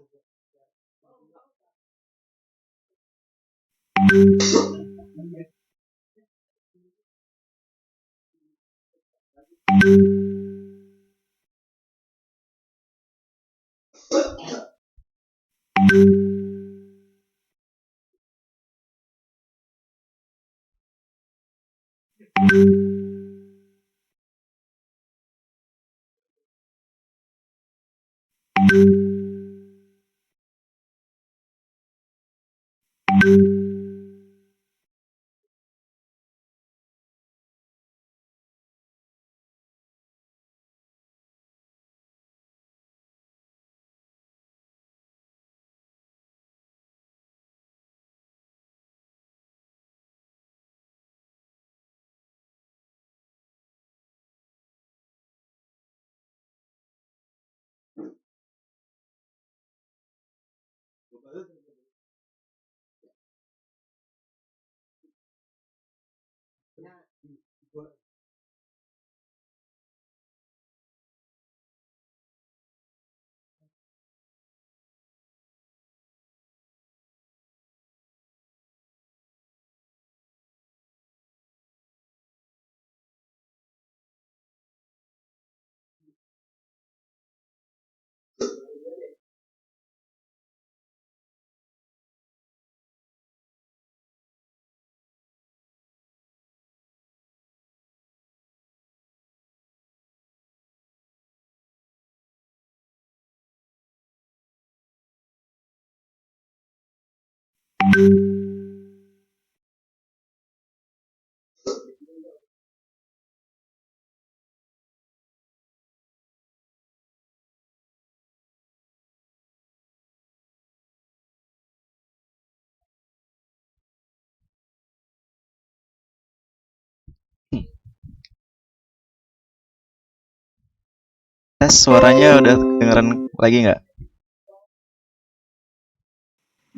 Tes suaranya udah kedengeran lagi nggak?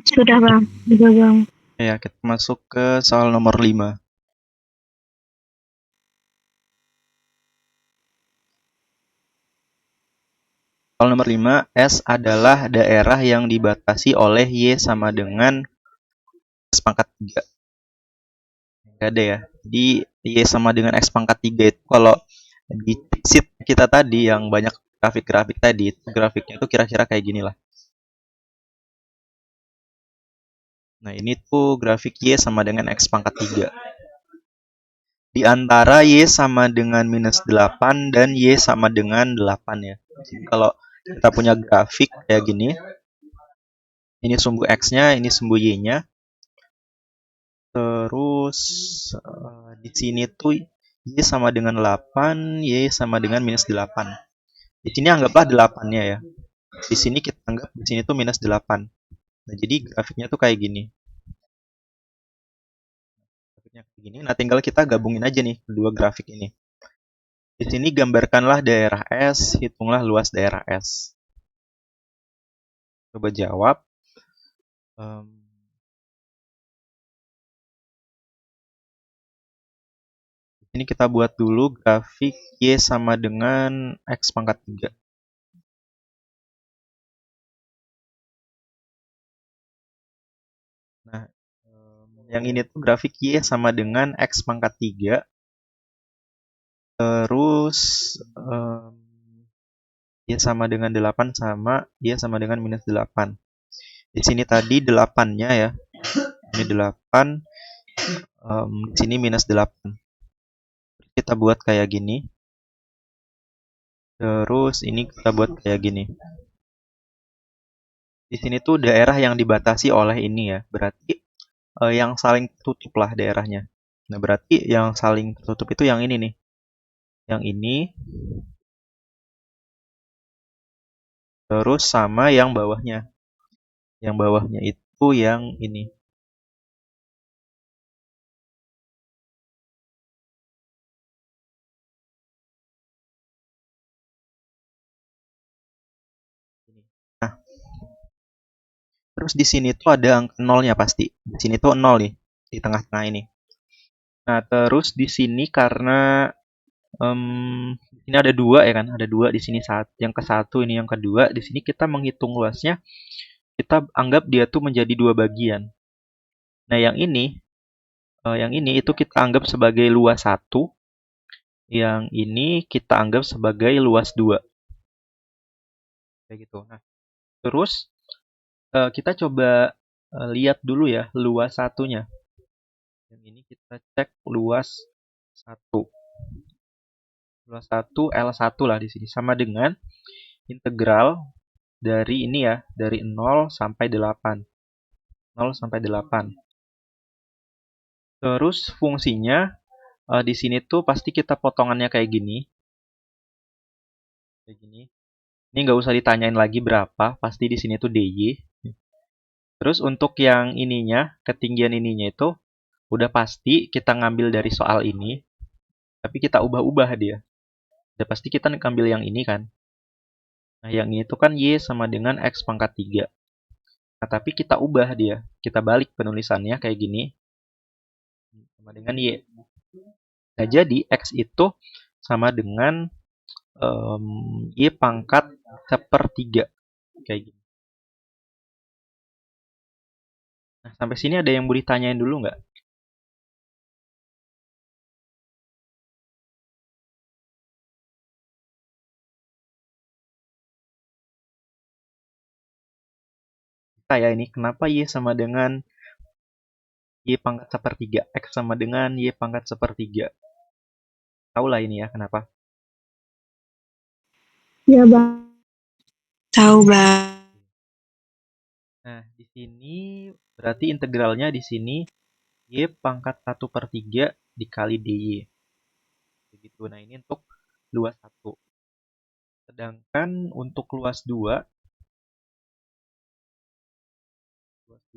Sudah bang, sudah bang. Ya, kita masuk ke soal nomor 5. Soal nomor 5, S adalah daerah yang dibatasi oleh Y sama dengan X pangkat 3. Nggak ada ya. Jadi Y sama dengan X pangkat 3 itu kalau di sheet kita tadi yang banyak grafik-grafik tadi, itu grafiknya itu kira-kira kayak gini lah. Nah, ini tuh grafik Y sama dengan X pangkat 3. Di antara Y sama dengan minus 8 dan Y sama dengan 8 ya. Jadi kalau kita punya grafik kayak gini, ini sumbu X-nya, ini sumbu Y-nya. Terus di sini tuh Y sama dengan 8, Y sama dengan minus 8. Di sini anggaplah 8-nya ya. Di sini kita anggap di sini tuh minus 8. Nah, jadi grafiknya tuh kayak gini. Grafiknya kayak gini. Nah, tinggal kita gabungin aja nih kedua grafik ini. Di sini gambarkanlah daerah S, hitunglah luas daerah S. Coba jawab. Ini kita buat dulu grafik Y sama dengan X pangkat 3. Nah, yang ini tuh grafik Y sama dengan X pangkat 3. Terus Y sama dengan 8 sama Y sama dengan minus 8. Di sini tadi 8-nya ya. Ini 8. Di sini minus 8. Kita buat kayak gini. Terus ini kita buat kayak gini. Di sini tuh daerah yang dibatasi oleh ini ya. Berarti yang saling tertutup lah daerahnya. Nah, berarti yang saling tertutup itu yang ini nih. Yang ini. Terus sama yang bawahnya. Yang bawahnya itu yang ini. Terus di sini tuh ada angka nolnya pasti. Di sini tuh 0 nih, di tengah-tengah ini. Nah, terus di sini karena ini ada 2 ya kan, ada 2 di sini, yang ke-1 ini yang kedua. Di sini kita menghitung luasnya, kita anggap dia tuh menjadi 2 bagian. Nah, yang ini itu kita anggap sebagai luas 1, yang ini kita anggap sebagai luas 2. Kayak gitu. Nah, terus kita coba lihat dulu ya luas satunya. Yang ini kita cek luas 1. Luas 1 L1 lah di sini sama dengan integral dari ini ya, dari 0 sampai 8. 0 sampai 8. Terus fungsinya di sini tuh pasti kita potongannya kayak gini. Kayak gini. Ini nggak usah ditanyain lagi berapa, pasti di sini tuh DY. Terus untuk yang ininya, ketinggian ininya itu udah pasti kita ngambil dari soal ini, tapi kita ubah-ubah dia. Udah pasti kita ngambil yang ini kan. Nah, yang ini tuh kan Y sama dengan X pangkat 3. Nah, tapi kita ubah dia. Kita balik penulisannya kayak gini. Sama dengan Y. Nah, jadi X itu sama dengan Y pangkat 1/3. Kayak gini. Nah, sampai sini ada yang mau ditanyain dulu nggak? Ya ini kenapa Y sama dengan Y pangkat 1/3, X sama dengan Y pangkat 1/3. Tahu lah ini ya kenapa. Ya, Bang. Tahu, Bang. Nah, di sini berarti integralnya di sini Y pangkat 1/3 dikali DY. Begitu. Nah, ini untuk luas 1. Sedangkan untuk luas 2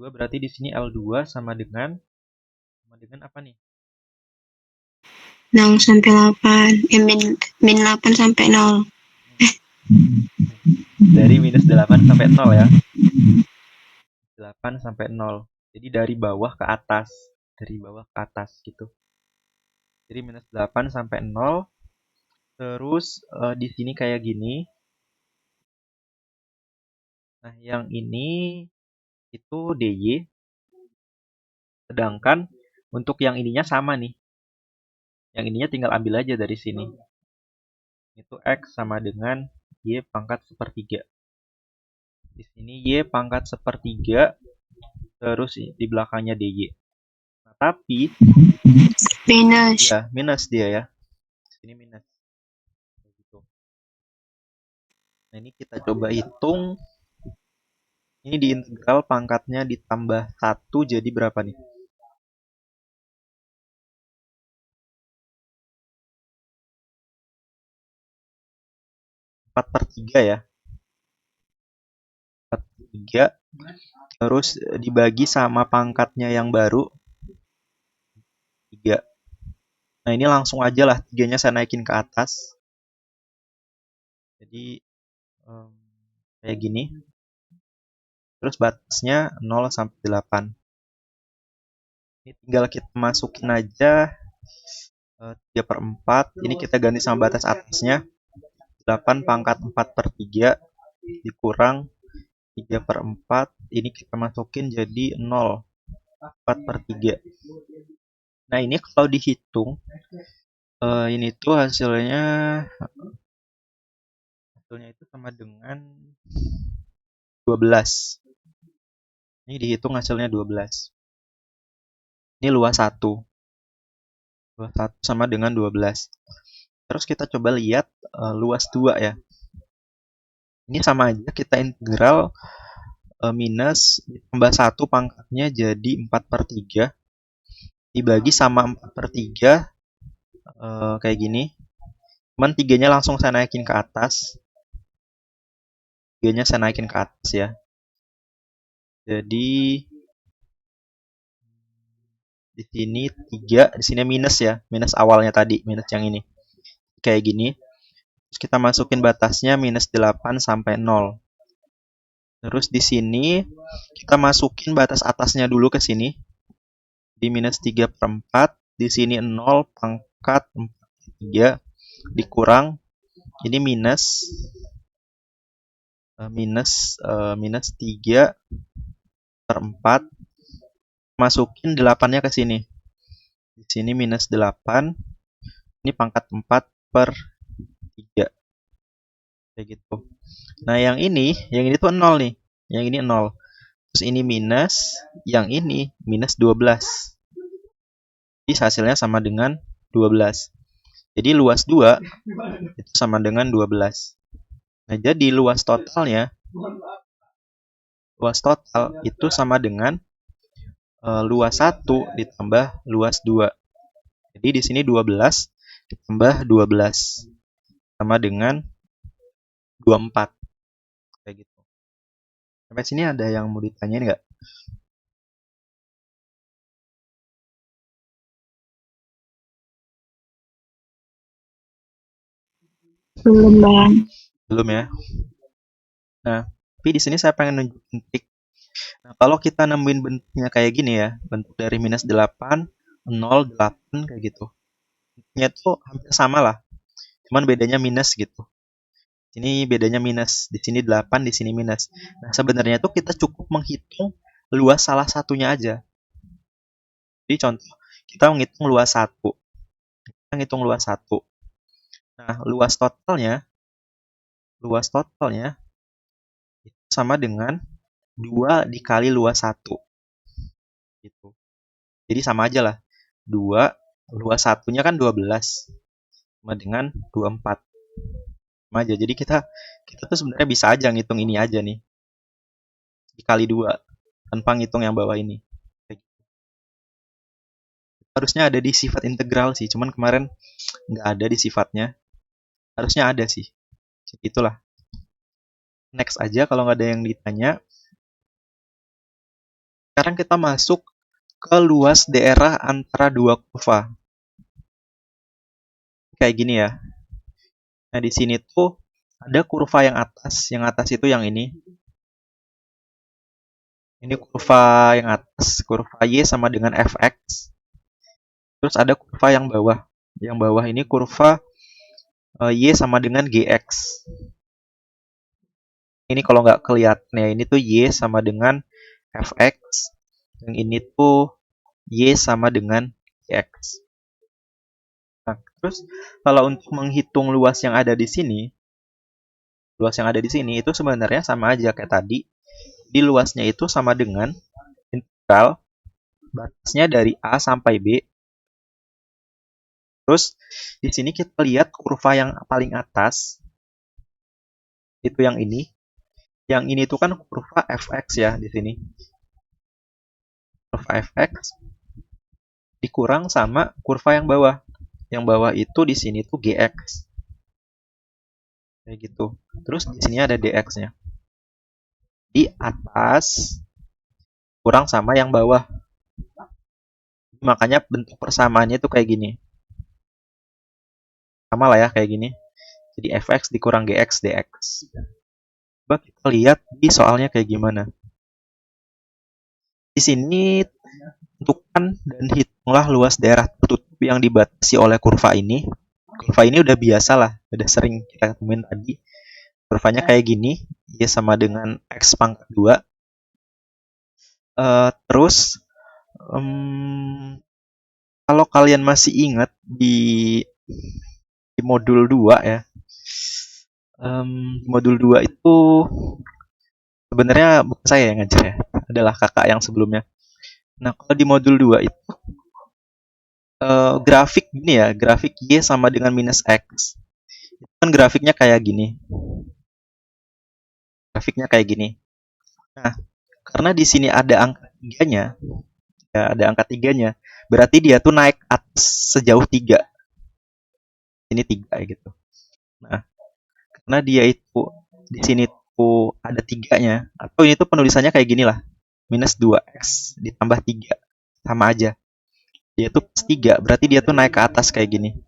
berarti di sini L2 sama dengan apa nih? 0 sampai 8. Min 8 sampai 0. Dari minus 8 sampai 0 ya. 8 sampai 0. Jadi dari bawah ke atas. Dari bawah ke atas gitu. Jadi minus 8 sampai 0. Terus di sini kayak gini. Nah, yang ini itu DY. Sedangkan untuk yang ininya sama nih. Yang ininya tinggal ambil aja dari sini. Itu X sama dengan Y pangkat 1/3. Di sini Y pangkat 1/3. Terus di belakangnya DY. Nah, tapi Minus. ya minus dia ya. Ini minus. Gitu. Nah, ini kita coba hitung. Ini di integral pangkatnya ditambah 1 jadi berapa nih? 4/3 ya. 4/3. Terus dibagi sama pangkatnya yang baru. 3. Nah, ini langsung aja lah 3-nya saya naikin ke atas. Jadi kayak gini. Terus batasnya 0 sampai 8. Ini tinggal kita masukin aja 3/4. Ini kita ganti sama batas atasnya. 8 pangkat 4/3 dikurang 3/4. Ini kita masukin jadi 0. 4/3. Nah, ini kalau dihitung, ini tuh hasilnya itu sama dengan 12. Ini dihitung hasilnya 12. Ini luas 1. Luas 1 sama dengan 12. Terus kita coba lihat luas 2 ya. Ini sama aja, kita integral minus tambah 1 pangkatnya jadi 4/3. Dibagi sama 4/3 kayak gini. Cuman 3-nya langsung saya naikin ke atas. 3-nya saya naikin ke atas ya. Jadi di sini 3, di sini minus ya. Minus awalnya tadi, minus yang ini. Kayak gini. Terus kita masukin batasnya minus 8 sampai 0. Terus di sini kita masukin batas atasnya dulu ke sini. Di minus 3/4. Di sini 0 pangkat 4/3 dikurang. Ini minus minus 3/4. Masukin 8-nya ke sini. Di sini minus 8. Ini pangkat 4/3. Kayak gitu. Nah, yang ini tuh 0 nih. Yang ini 0. Terus ini minus, yang ini minus 12. Jadi hasilnya sama dengan 12. Jadi luas 2 itu sama dengan 12. Nah, jadi luas total itu sama dengan luas 1 ditambah luas 2. Jadi di sini 12 ditambah 12 sama dengan 24. Kayak gitu. Sampai sini ada yang mau ditanyain nggak? Belum, Bang. Belum ya? Nah, tapi di sini saya pengen nunjukin trik. Nah, kalau kita nemuin bentuknya kayak gini ya, bentuk dari minus 8, 0, 8, kayak gitu. Bentuknya tuh hampir sama lah. Cuman bedanya minus gitu. Ini bedanya minus. Di sini 8, di sini minus. Nah, sebenarnya tuh kita cukup menghitung luas salah satunya aja. Jadi contoh, kita menghitung luas 1. Kita ngitung luas 1. Nah, luas totalnya itu sama dengan 2 dikali luas 1. Gitu. Jadi sama aja lah. 2, luas satunya kan 12. Sama dengan 24. Sama aja. Jadi kita tuh sebenarnya bisa aja ngitung ini aja nih. Dikali 2. Tanpa ngitung yang bawah ini. Harusnya ada di sifat integral sih. Cuman kemarin nggak ada di sifatnya. Harusnya ada sih. Itulah. Next aja kalau nggak ada yang ditanya. Sekarang kita masuk ke luas daerah antara dua kurva. Kayak gini ya. Nah, di sini tuh ada kurva yang atas. Yang atas itu yang ini. Ini kurva yang atas. Kurva Y sama dengan Fx. Terus ada kurva yang bawah. Yang bawah ini kurva Y sama dengan Gx. Ini kalau nggak kelihatan ya, ini tuh Y sama dengan Fx. Yang ini tuh Y sama dengan Gx. Nah, terus kalau untuk menghitung luas yang ada di sini, itu sebenarnya sama aja kayak tadi. Di luasnya itu sama dengan integral batasnya dari A sampai B. Terus di sini kita lihat kurva yang paling atas. Itu yang ini. Yang ini tuh kan kurva Fx ya di sini. Kurva Fx dikurang sama kurva yang bawah. Yang bawah itu di sini tuh Gx. Kayak gitu. Terus di sini ada dx-nya. Di atas kurang sama yang bawah. Makanya bentuk persamaannya tuh kayak gini. Sama lah ya kayak gini. Jadi fx dikurang gx dx. Coba kita lihat di soalnya kayak gimana. Di sini tentukan dan hitunglah luas daerah tertutup yang dibatasi oleh kurva ini. Kurva ini udah biasa lah, udah sering kita temuin tadi. Kurvanya kayak gini, Y sama dengan X pangkat 2. Terus, kalau kalian masih ingat di modul 2 ya, modul 2 itu sebenarnya bukan saya yang ngajar ya, adalah kakak yang sebelumnya. Nah, kalau di modul 2 itu, grafik gini ya, grafik Y sama dengan minus X. Itu kan grafiknya kayak gini. Nah, karena di sini ada angka 3-nya, ya ada angka 3-nya, berarti dia tuh naik atas sejauh 3. Ini 3 gitu. Nah, karena dia itu di sini tuh ada 3-nya, atau ini tuh penulisannya kayak gini lah. Minus 2x ditambah 3. Sama aja. Dia tuh plus 3, berarti dia tuh naik ke atas kayak gini.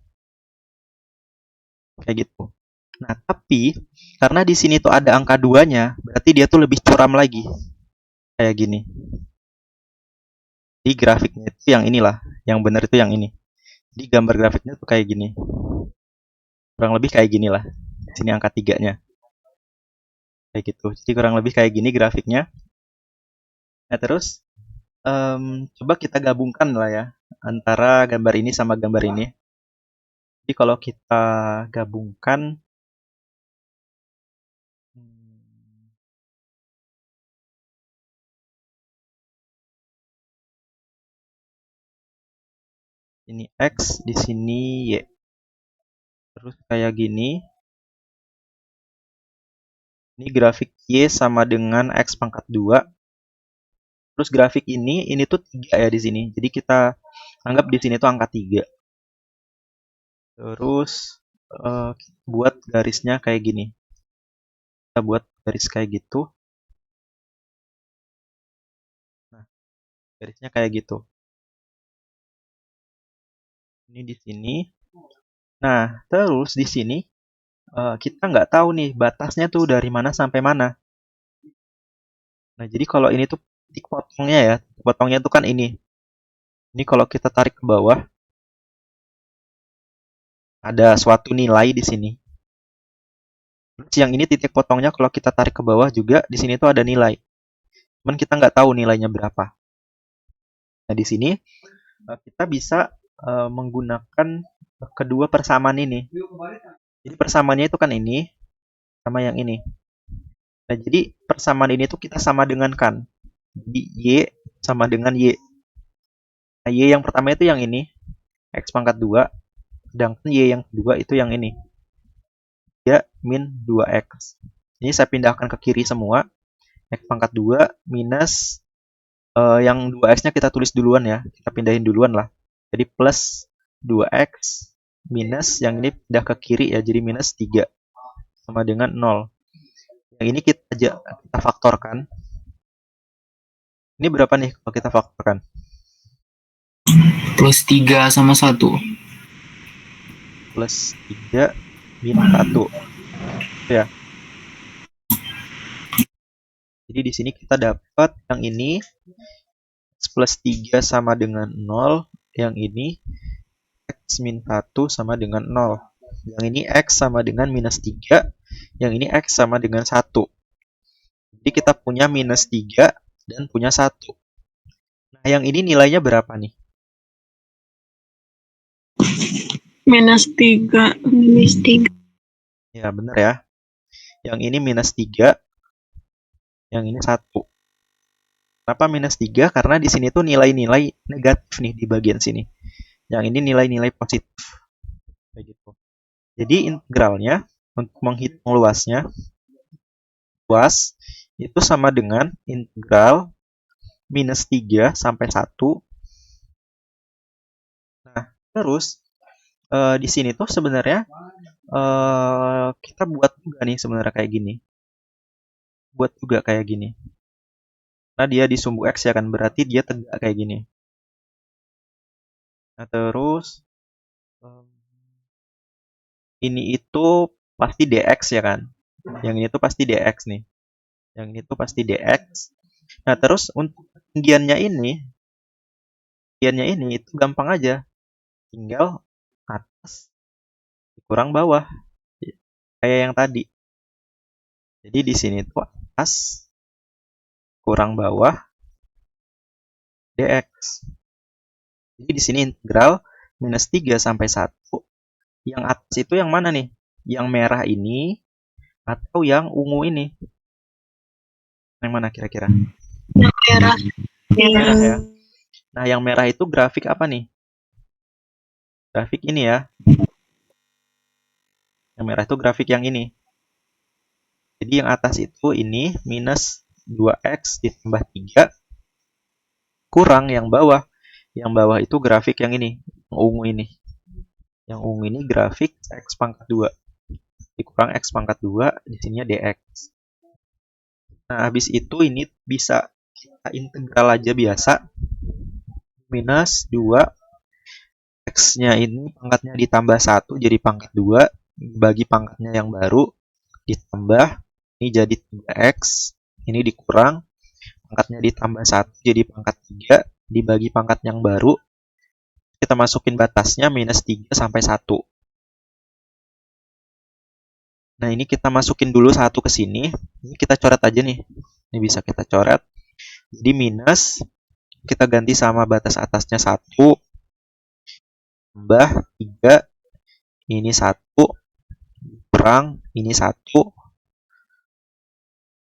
Kayak gitu. Nah, tapi karena di sini tuh ada angka 2-nya, berarti dia tuh lebih curam lagi. Kayak gini. Di grafiknya itu yang inilah, yang benar itu yang ini. Di gambar grafiknya tuh kayak gini. Kurang lebih kayak gini lah. Di sini angka 3-nya. Kayak gitu. Jadi kurang lebih kayak gini grafiknya. Nah, terus coba kita gabungkan lah ya antara gambar ini sama gambar ini. Jadi kalau kita gabungkan ini X, di sini Y. Terus kayak gini. Ini grafik Y sama dengan X pangkat 2. Terus grafik ini tuh 3 ya di sini. Jadi kita anggap di sini tuh angka 3. Terus buat garisnya kayak gini. Kita buat garis kayak gitu. Nah, garisnya kayak gitu. Ini di sini. Nah, terus di sini kita nggak tahu nih batasnya tuh dari mana sampai mana. Nah, jadi kalau ini tuh titik potongnya ya. Titik potongnya tuh kan ini. Ini kalau kita tarik ke bawah, ada suatu nilai di sini. Terus yang ini titik potongnya kalau kita tarik ke bawah juga di sini tuh ada nilai. Cuman kita nggak tahu nilainya berapa. Nah, di sini kita bisa menggunakan kedua persamaan ini. Jadi persamaannya itu kan ini sama yang ini. Nah, jadi persamaan ini tuh kita sama dengan kan. Jadi Y sama dengan Y. Nah, Y yang pertama itu yang ini, X pangkat 2. Sedangkan Y yang kedua itu yang ini. Ya, min 2X. Ini saya pindahkan ke kiri semua. X pangkat 2 minus yang 2X-nya kita tulis duluan ya. Kita pindahin duluan lah. Jadi plus 2X minus yang ini pindah ke kiri ya. Jadi minus 3 sama dengan 0. Yang ini kita faktorkan. Ini berapa nih kalau kita faktorkan? Plus 3 sama 1. Plus 3 minus 1. Ya. Jadi di sini kita dapat yang ini X plus 3 sama dengan 0. Yang ini X min 1 sama dengan 0. Yang ini X sama dengan minus 3. Yang ini X sama dengan 1. Jadi kita punya minus 3 dan punya 1. Nah, yang ini nilainya berapa nih? minus 3. Minus 3. Ya, benar ya. Yang ini minus 3. Yang ini 1. Kenapa minus 3? Karena di sini tuh nilai-nilai negatif nih di bagian sini. Yang ini nilai-nilai positif. Kayak gitu. Jadi integralnya untuk menghitung luasnya, luas itu sama dengan integral minus 3 sampai 1. Nah, terus di sini tuh sebenarnya kita buat juga nih sebenarnya kayak gini. Buat juga kayak gini. Nah, dia di sumbu X ya kan, berarti dia tegak kayak gini. Nah, terus ini itu pasti dx ya kan. Yang ini tuh pasti dx nih. Yang ini tuh pasti dx. Nah, terus untuk ketinggiannya ini itu gampang aja. Tinggal atas kurang bawah. Kayak yang tadi. Jadi di sini tuh atas kurang bawah dx. Jadi di sini integral minus 3 sampai 1. Yang atas itu yang mana nih? Yang merah ini atau yang ungu ini? Yang mana kira-kira? Merah. Merah ya. Nah, yang merah itu grafik apa nih? Grafik ini ya. Yang merah itu grafik yang ini. Jadi yang atas itu ini minus 2x ditambah 3 kurang yang bawah. Yang bawah itu grafik yang ini, yang ungu ini. Yang ungu ini grafik x pangkat 2. Dikurang x pangkat 2, di sininya dx. Nah, habis itu ini bisa kita integral aja biasa. Minus 2 x-nya ini pangkatnya ditambah 1 jadi pangkat 2 bagi pangkatnya yang baru, ditambah, ini jadi 3x, ini dikurang, pangkatnya ditambah 1 jadi pangkat 3, dibagi pangkat yang baru, kita masukin batasnya minus 3 sampai 1. Nah, ini kita masukin dulu 1 ke sini. Ini kita coret aja nih. Ini bisa kita coret. Jadi minus, kita ganti sama batas atasnya 1, tambah 3, ini 1, kurang, ini 1,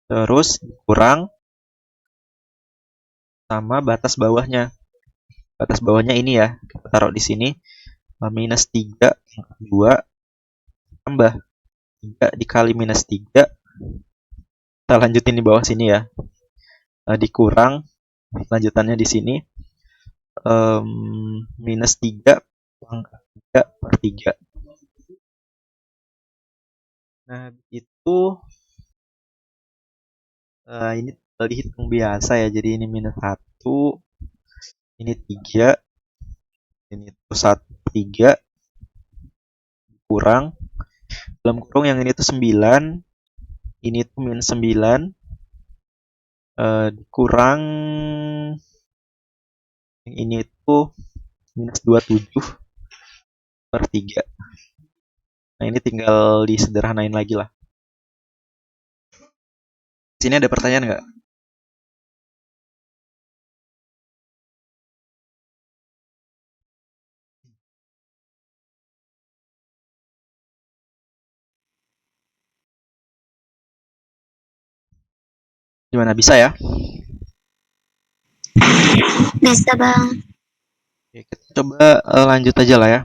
terus kurang sama batas bawahnya. Batas bawahnya ini ya, kita taruh di sini. Minus 3, 2, tambah 3 dikali minus 3. Kita lanjutin di bawah sini ya. Dikurang, lanjutannya di sini. Minus 3 pangkat 3 per 3. Nah, itu ini dihitung biasa ya. Jadi ini minus 1, ini 3, ini tuh 1, 3, kurang. Dalam kurung yang ini tuh 9, ini tuh minus 9, kurang yang ini tuh minus 27 per 3. Nah, ini tinggal disederhanain lagi lah. Sini ada pertanyaan nggak? Gimana, bisa ya? Bisa Bang. Oke, kita coba lanjut aja lah ya.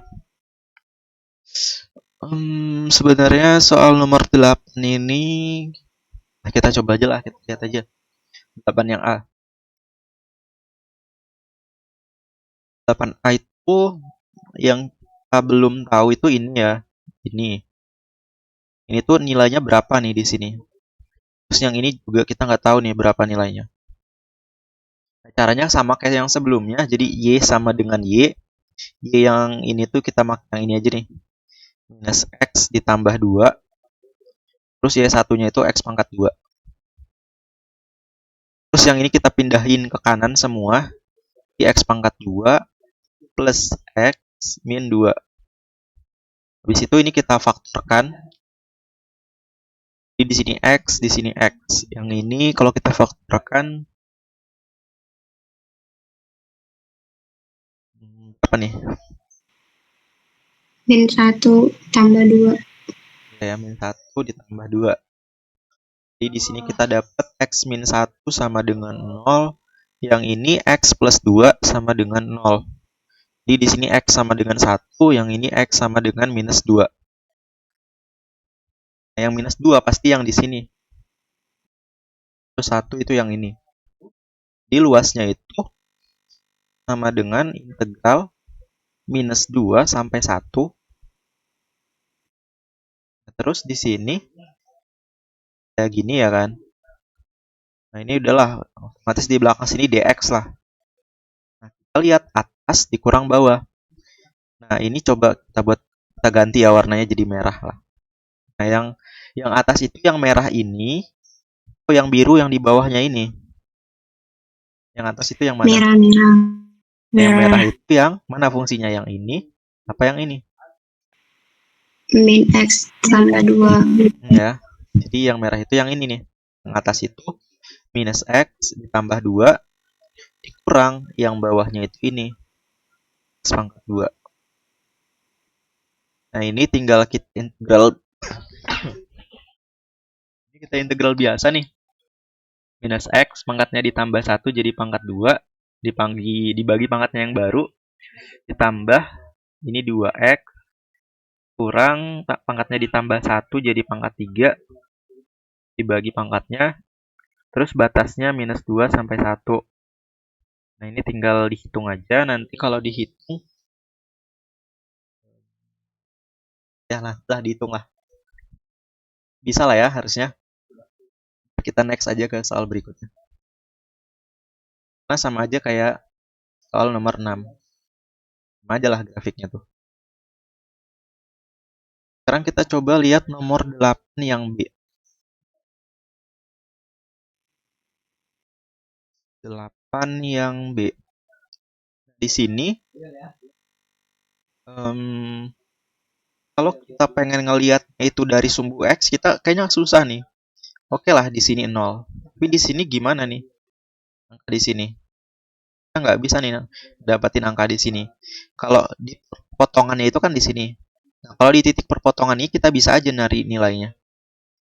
Sebenarnya soal nomor 8 ini, nah kita coba aja lah, kita lihat aja. 8 yang A. 8A itu yang kita belum tahu itu ini ya. Ini. Ini tuh nilainya berapa nih di sini. Terus yang ini juga kita nggak tahu nih berapa nilainya. Caranya sama kayak yang sebelumnya. Jadi Y sama dengan Y. Y yang ini tuh kita makan yang ini aja nih. Minus X ditambah 2. Terus Y satunya itu X pangkat 2. Terus yang ini kita pindahin ke kanan semua. Di X pangkat 2 plus X min 2. Habis itu ini kita faktorkan. Jadi di sini X, di sini X. Yang ini kalau kita faktorkan apa nih? Min 1 tambah 2. Ya, min 1 ditambah 2. Jadi di sini kita dapat X min 1 sama dengan 0. Yang ini X plus 2 sama dengan 0. Jadi di sini X sama dengan 1, yang ini X sama dengan minus 2. Nah, yang minus 2 pasti yang di sini. Terus 1 itu yang ini. Di luasnya itu sama dengan integral minus 2 sampai 1. Terus di sini kayak gini ya kan. Nah, ini udahlah otomatis di belakang sini dx lah. Nah, kita lihat atas dikurang bawah. Nah, ini coba kita ganti ya warnanya jadi merah lah. Nah, yang atas itu yang merah ini, atau yang biru yang di bawahnya ini. Yang atas itu yang mana? Merah. Yang merah itu yang mana fungsinya? Yang ini apa yang ini? Min X tambah 2. Ya. Jadi yang merah itu yang ini nih. Yang atas itu minus X ditambah 2 dikurang yang bawahnya itu ini. X pangkat 2. Nah, ini tinggal kita integral. Ini kita integral biasa nih. Minus X pangkatnya ditambah 1 jadi pangkat 2. Dibagi pangkatnya yang baru. Ditambah ini 2X. Kurang pangkatnya ditambah 1 jadi pangkat 3. Dibagi pangkatnya. Terus batasnya minus 2 sampai 1. Nah, ini tinggal dihitung aja. Nanti kalau dihitung, ya lah dihitung lah. Bisa lah ya harusnya. Kita next aja ke soal berikutnya. Nah, sama aja kayak soal nomor 6. Sama aja lah grafiknya tuh. Sekarang kita coba lihat nomor 8 yang B. 8 yang B. Di sini, kalau kita pengen ngelihat itu dari sumbu X, kita kayaknya susah nih. Oke lah, di sini 0. Tapi di sini gimana nih? Angka di sini. Kita nggak bisa nih dapatin angka di sini. Kalau di potongannya itu kan di sini. Nah, kalau di titik perpotongan ini kita bisa aja nyari nilainya.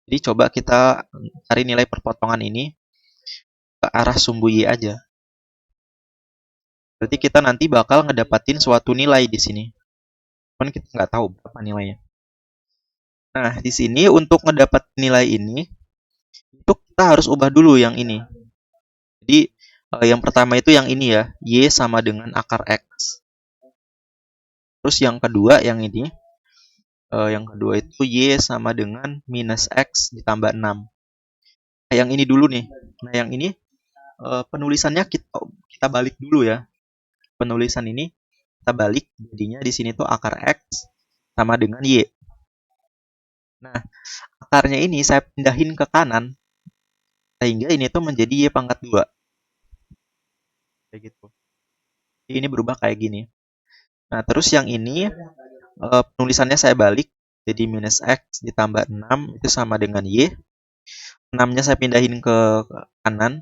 Jadi coba kita cari nilai perpotongan ini ke arah sumbu Y aja. Berarti kita nanti bakal ngedapatin suatu nilai di sini. Cuman kita nggak tahu berapa nilainya. Nah, di sini untuk ngedapat nilai ini, itu kita harus ubah dulu yang ini. Jadi, yang pertama itu yang ini ya, Y sama dengan akar X. Terus yang kedua, yang ini. Yang kedua itu Y sama dengan minus X ditambah 6. Nah, yang ini dulu nih. Nah, yang ini penulisannya kita balik dulu ya. Penulisan ini kita balik, jadinya di sini tuh akar X sama dengan Y. Nah, akarnya ini saya pindahin ke kanan, sehingga ini tuh menjadi Y pangkat 2. Kayak gitu. Jadi ini berubah kayak gini. Nah, terus yang ini, penulisannya saya balik, jadi minus X ditambah 6, itu sama dengan Y. 6-nya saya pindahin ke kanan,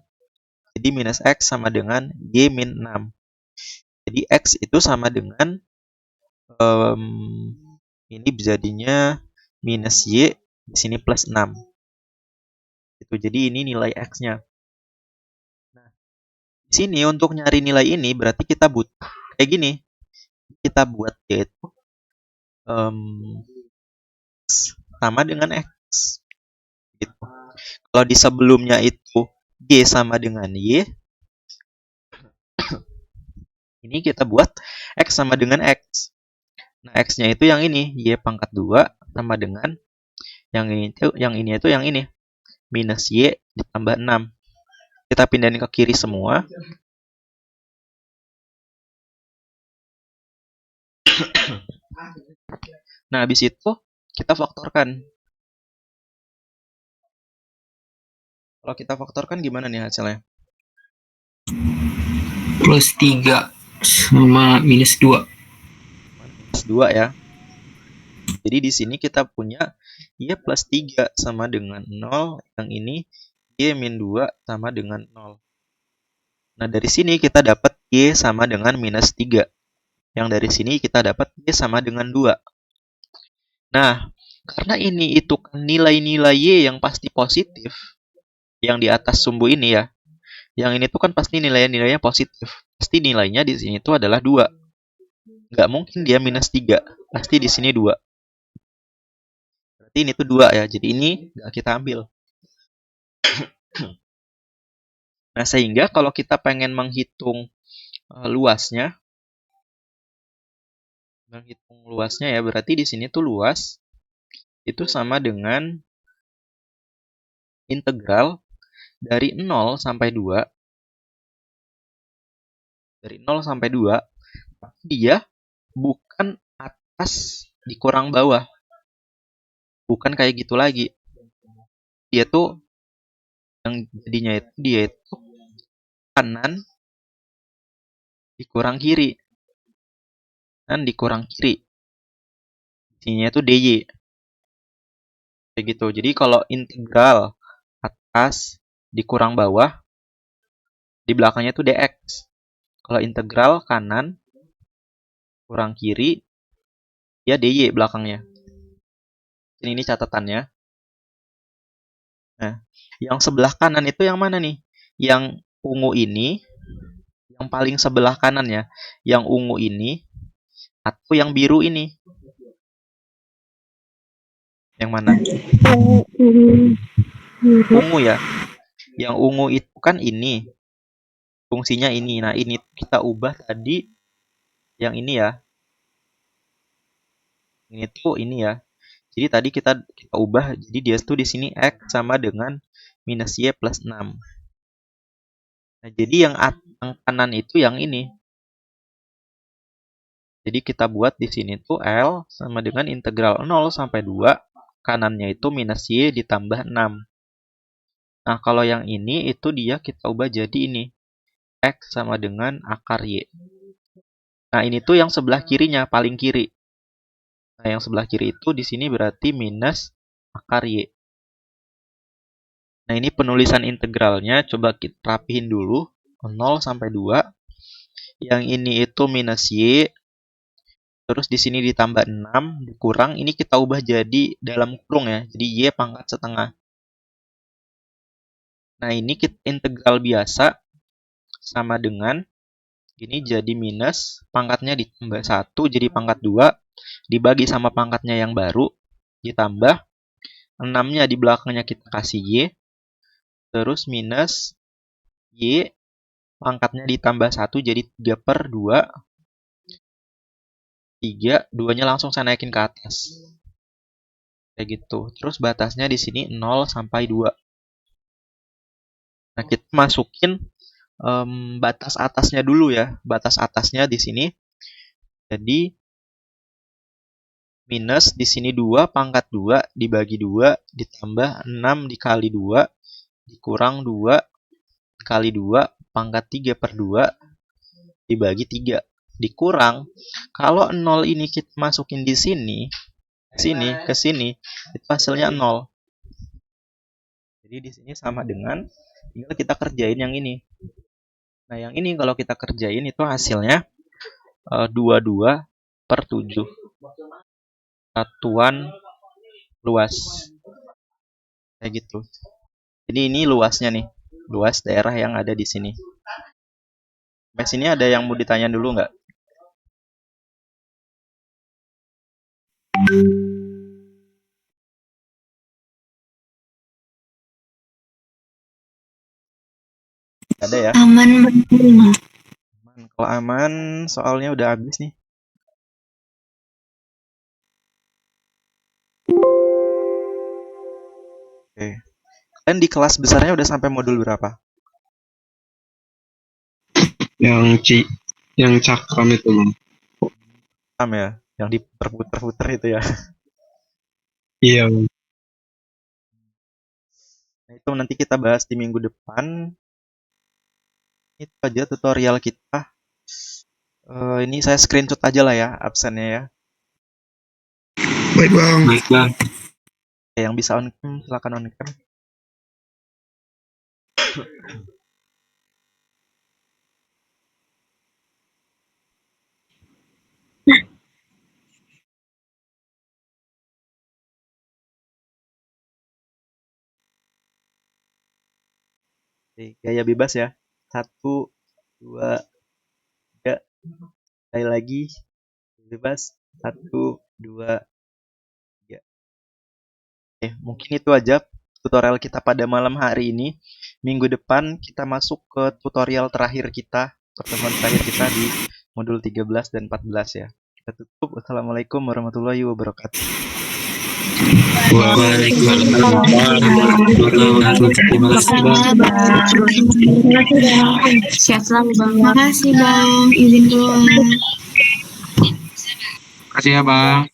jadi minus X sama dengan Y min 6. Jadi X itu sama dengan, ini jadinya minus Y, di sini plus 6. Itu jadi ini nilai X-nya. Nah, di sini untuk nyari nilai ini berarti kita butuh kayak gini. Kita buat yaitu sama dengan X. Gitu. Kalau di sebelumnya itu Y sama dengan Y, ini kita buat X sama dengan X. Nah, X-nya itu yang ini, Y pangkat 2 sama dengan yang ini itu yang ini. Minus Y ditambah 6. Kita pindahin ke kiri semua. Nah, habis itu kita faktorkan. Kalau kita faktorkan gimana nih hasilnya? Plus 3 sama minus 2. Minus 2 ya. Jadi di sini kita punya Y plus 3 sama dengan 0. Yang ini Y min 2 sama dengan 0. Nah, dari sini kita dapat Y sama dengan minus 3. Yang dari sini kita dapat Y sama dengan 2. Nah, karena ini itu kan nilai-nilai Y yang pasti positif, yang di atas sumbu ini ya. Yang ini tuh kan pasti nilainya positif. Pasti nilainya di sini tuh adalah 2. Nggak mungkin dia minus 3. Pasti di sini 2. Berarti ini tuh 2 ya. Jadi ini nggak kita ambil. Nah, sehingga kalau kita pengen menghitung luasnya ya, berarti di sini tuh luas itu sama dengan integral dari 0 sampai 2. Dari 0 sampai 2, dia bukan atas dikurang bawah. Bukan kayak gitu lagi. Dia tuh yang jadinya itu dia itu kanan dikurang kiri. Dan dikurang kiri. Sininya itu DY. Kayak gitu. Jadi kalau integral atas dikurang bawah, di belakangnya itu DX. Kalau integral kanan kurang kiri, ya DY belakangnya. Ini catatannya. Nah, yang sebelah kanan itu yang mana nih? Yang ungu ini, yang paling sebelah kanan ya. Yang ungu ini, atau yang biru ini? Yang mana? Ungu ya. Yang ungu itu kan ini. Fungsinya ini. Nah, ini kita ubah tadi yang ini ya. Ini tuh ini ya. Jadi tadi kita ubah, jadi dia tuh di sini X sama dengan minus Y plus 6. Nah, jadi yang kanan itu yang ini. Jadi kita buat di sini tuh L sama dengan integral 0 sampai 2, kanannya itu minus Y ditambah 6. Nah, kalau yang ini itu dia kita ubah jadi ini. X sama dengan akar Y. Nah, ini tuh yang sebelah kirinya, paling kiri. Nah, yang sebelah kiri itu di sini berarti minus akar Y. Nah, ini penulisan integralnya. Coba kita rapihin dulu. 0 sampai 2. Yang ini itu minus Y. Terus di sini ditambah 6, dikurang. Ini kita ubah jadi dalam kurung ya. Jadi Y pangkat setengah. Nah, ini integral biasa sama dengan ini jadi minus, pangkatnya ditambah 1 jadi pangkat 2, dibagi sama pangkatnya yang baru, ditambah 6-nya di belakangnya kita kasih Y, terus minus Y, pangkatnya ditambah 1 jadi 3 per 2, 3, 2-nya langsung saya naikin ke atas. Kayak gitu. Terus batasnya di sini 0 sampai 2. Nah, kita masukin batas atasnya dulu ya. Batas atasnya di sini. Jadi minus di sini 2 pangkat 2 dibagi 2 ditambah 6 dikali 2 dikurang 2 kali 2 pangkat 3 per 2 dibagi 3 dikurang. Kalau 0 ini kita masukin di sini, ke sini itu hasilnya 0. Jadi di sini sama dengan tinggal kita kerjain yang ini. Nah, yang ini kalau kita kerjain itu hasilnya 22 per 7. Satuan luas. Kayak gitu. Jadi ini luasnya nih. Luas daerah yang ada di sini. Sampai sini ada yang mau ditanya dulu nggak? Ada ya? Aman betul. Kalau aman, soalnya udah habis nih. Oke. Kalian di kelas besarnya udah sampai modul berapa? Yang cakram itu, Bang. Sama ya? Yang diputer-puter itu ya. Iya, Bang. Nah, itu nanti kita bahas di minggu depan. Itu aja tutorial kita. Ini saya screenshot aja lah ya absennya ya. Baik, Bang. Baik, Bang. Oke, yang bisa on cam silakan on cam. Oke, gaya bebas ya. 1, 2, 3. Sekali lagi. Bebas. 1, 2, 3. Oke, mungkin itu aja tutorial kita pada malam hari ini. Minggu depan kita masuk ke tutorial terakhir kita. Pertemuan terakhir kita di modul 13 dan 14 ya. Kita tutup. Wassalamualaikum warahmatullahi wabarakatuh. Waalaikumsalam warahmatullahi wabarakatuh. Sehat selalu Bang. Makasih Bang. Izin keluar. Makasih ya, Bang.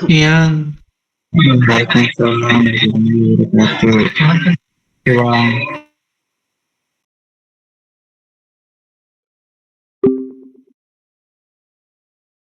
Iya. Waalaikumsalam warahmatullahi wabarakatuh. Oke, Bang.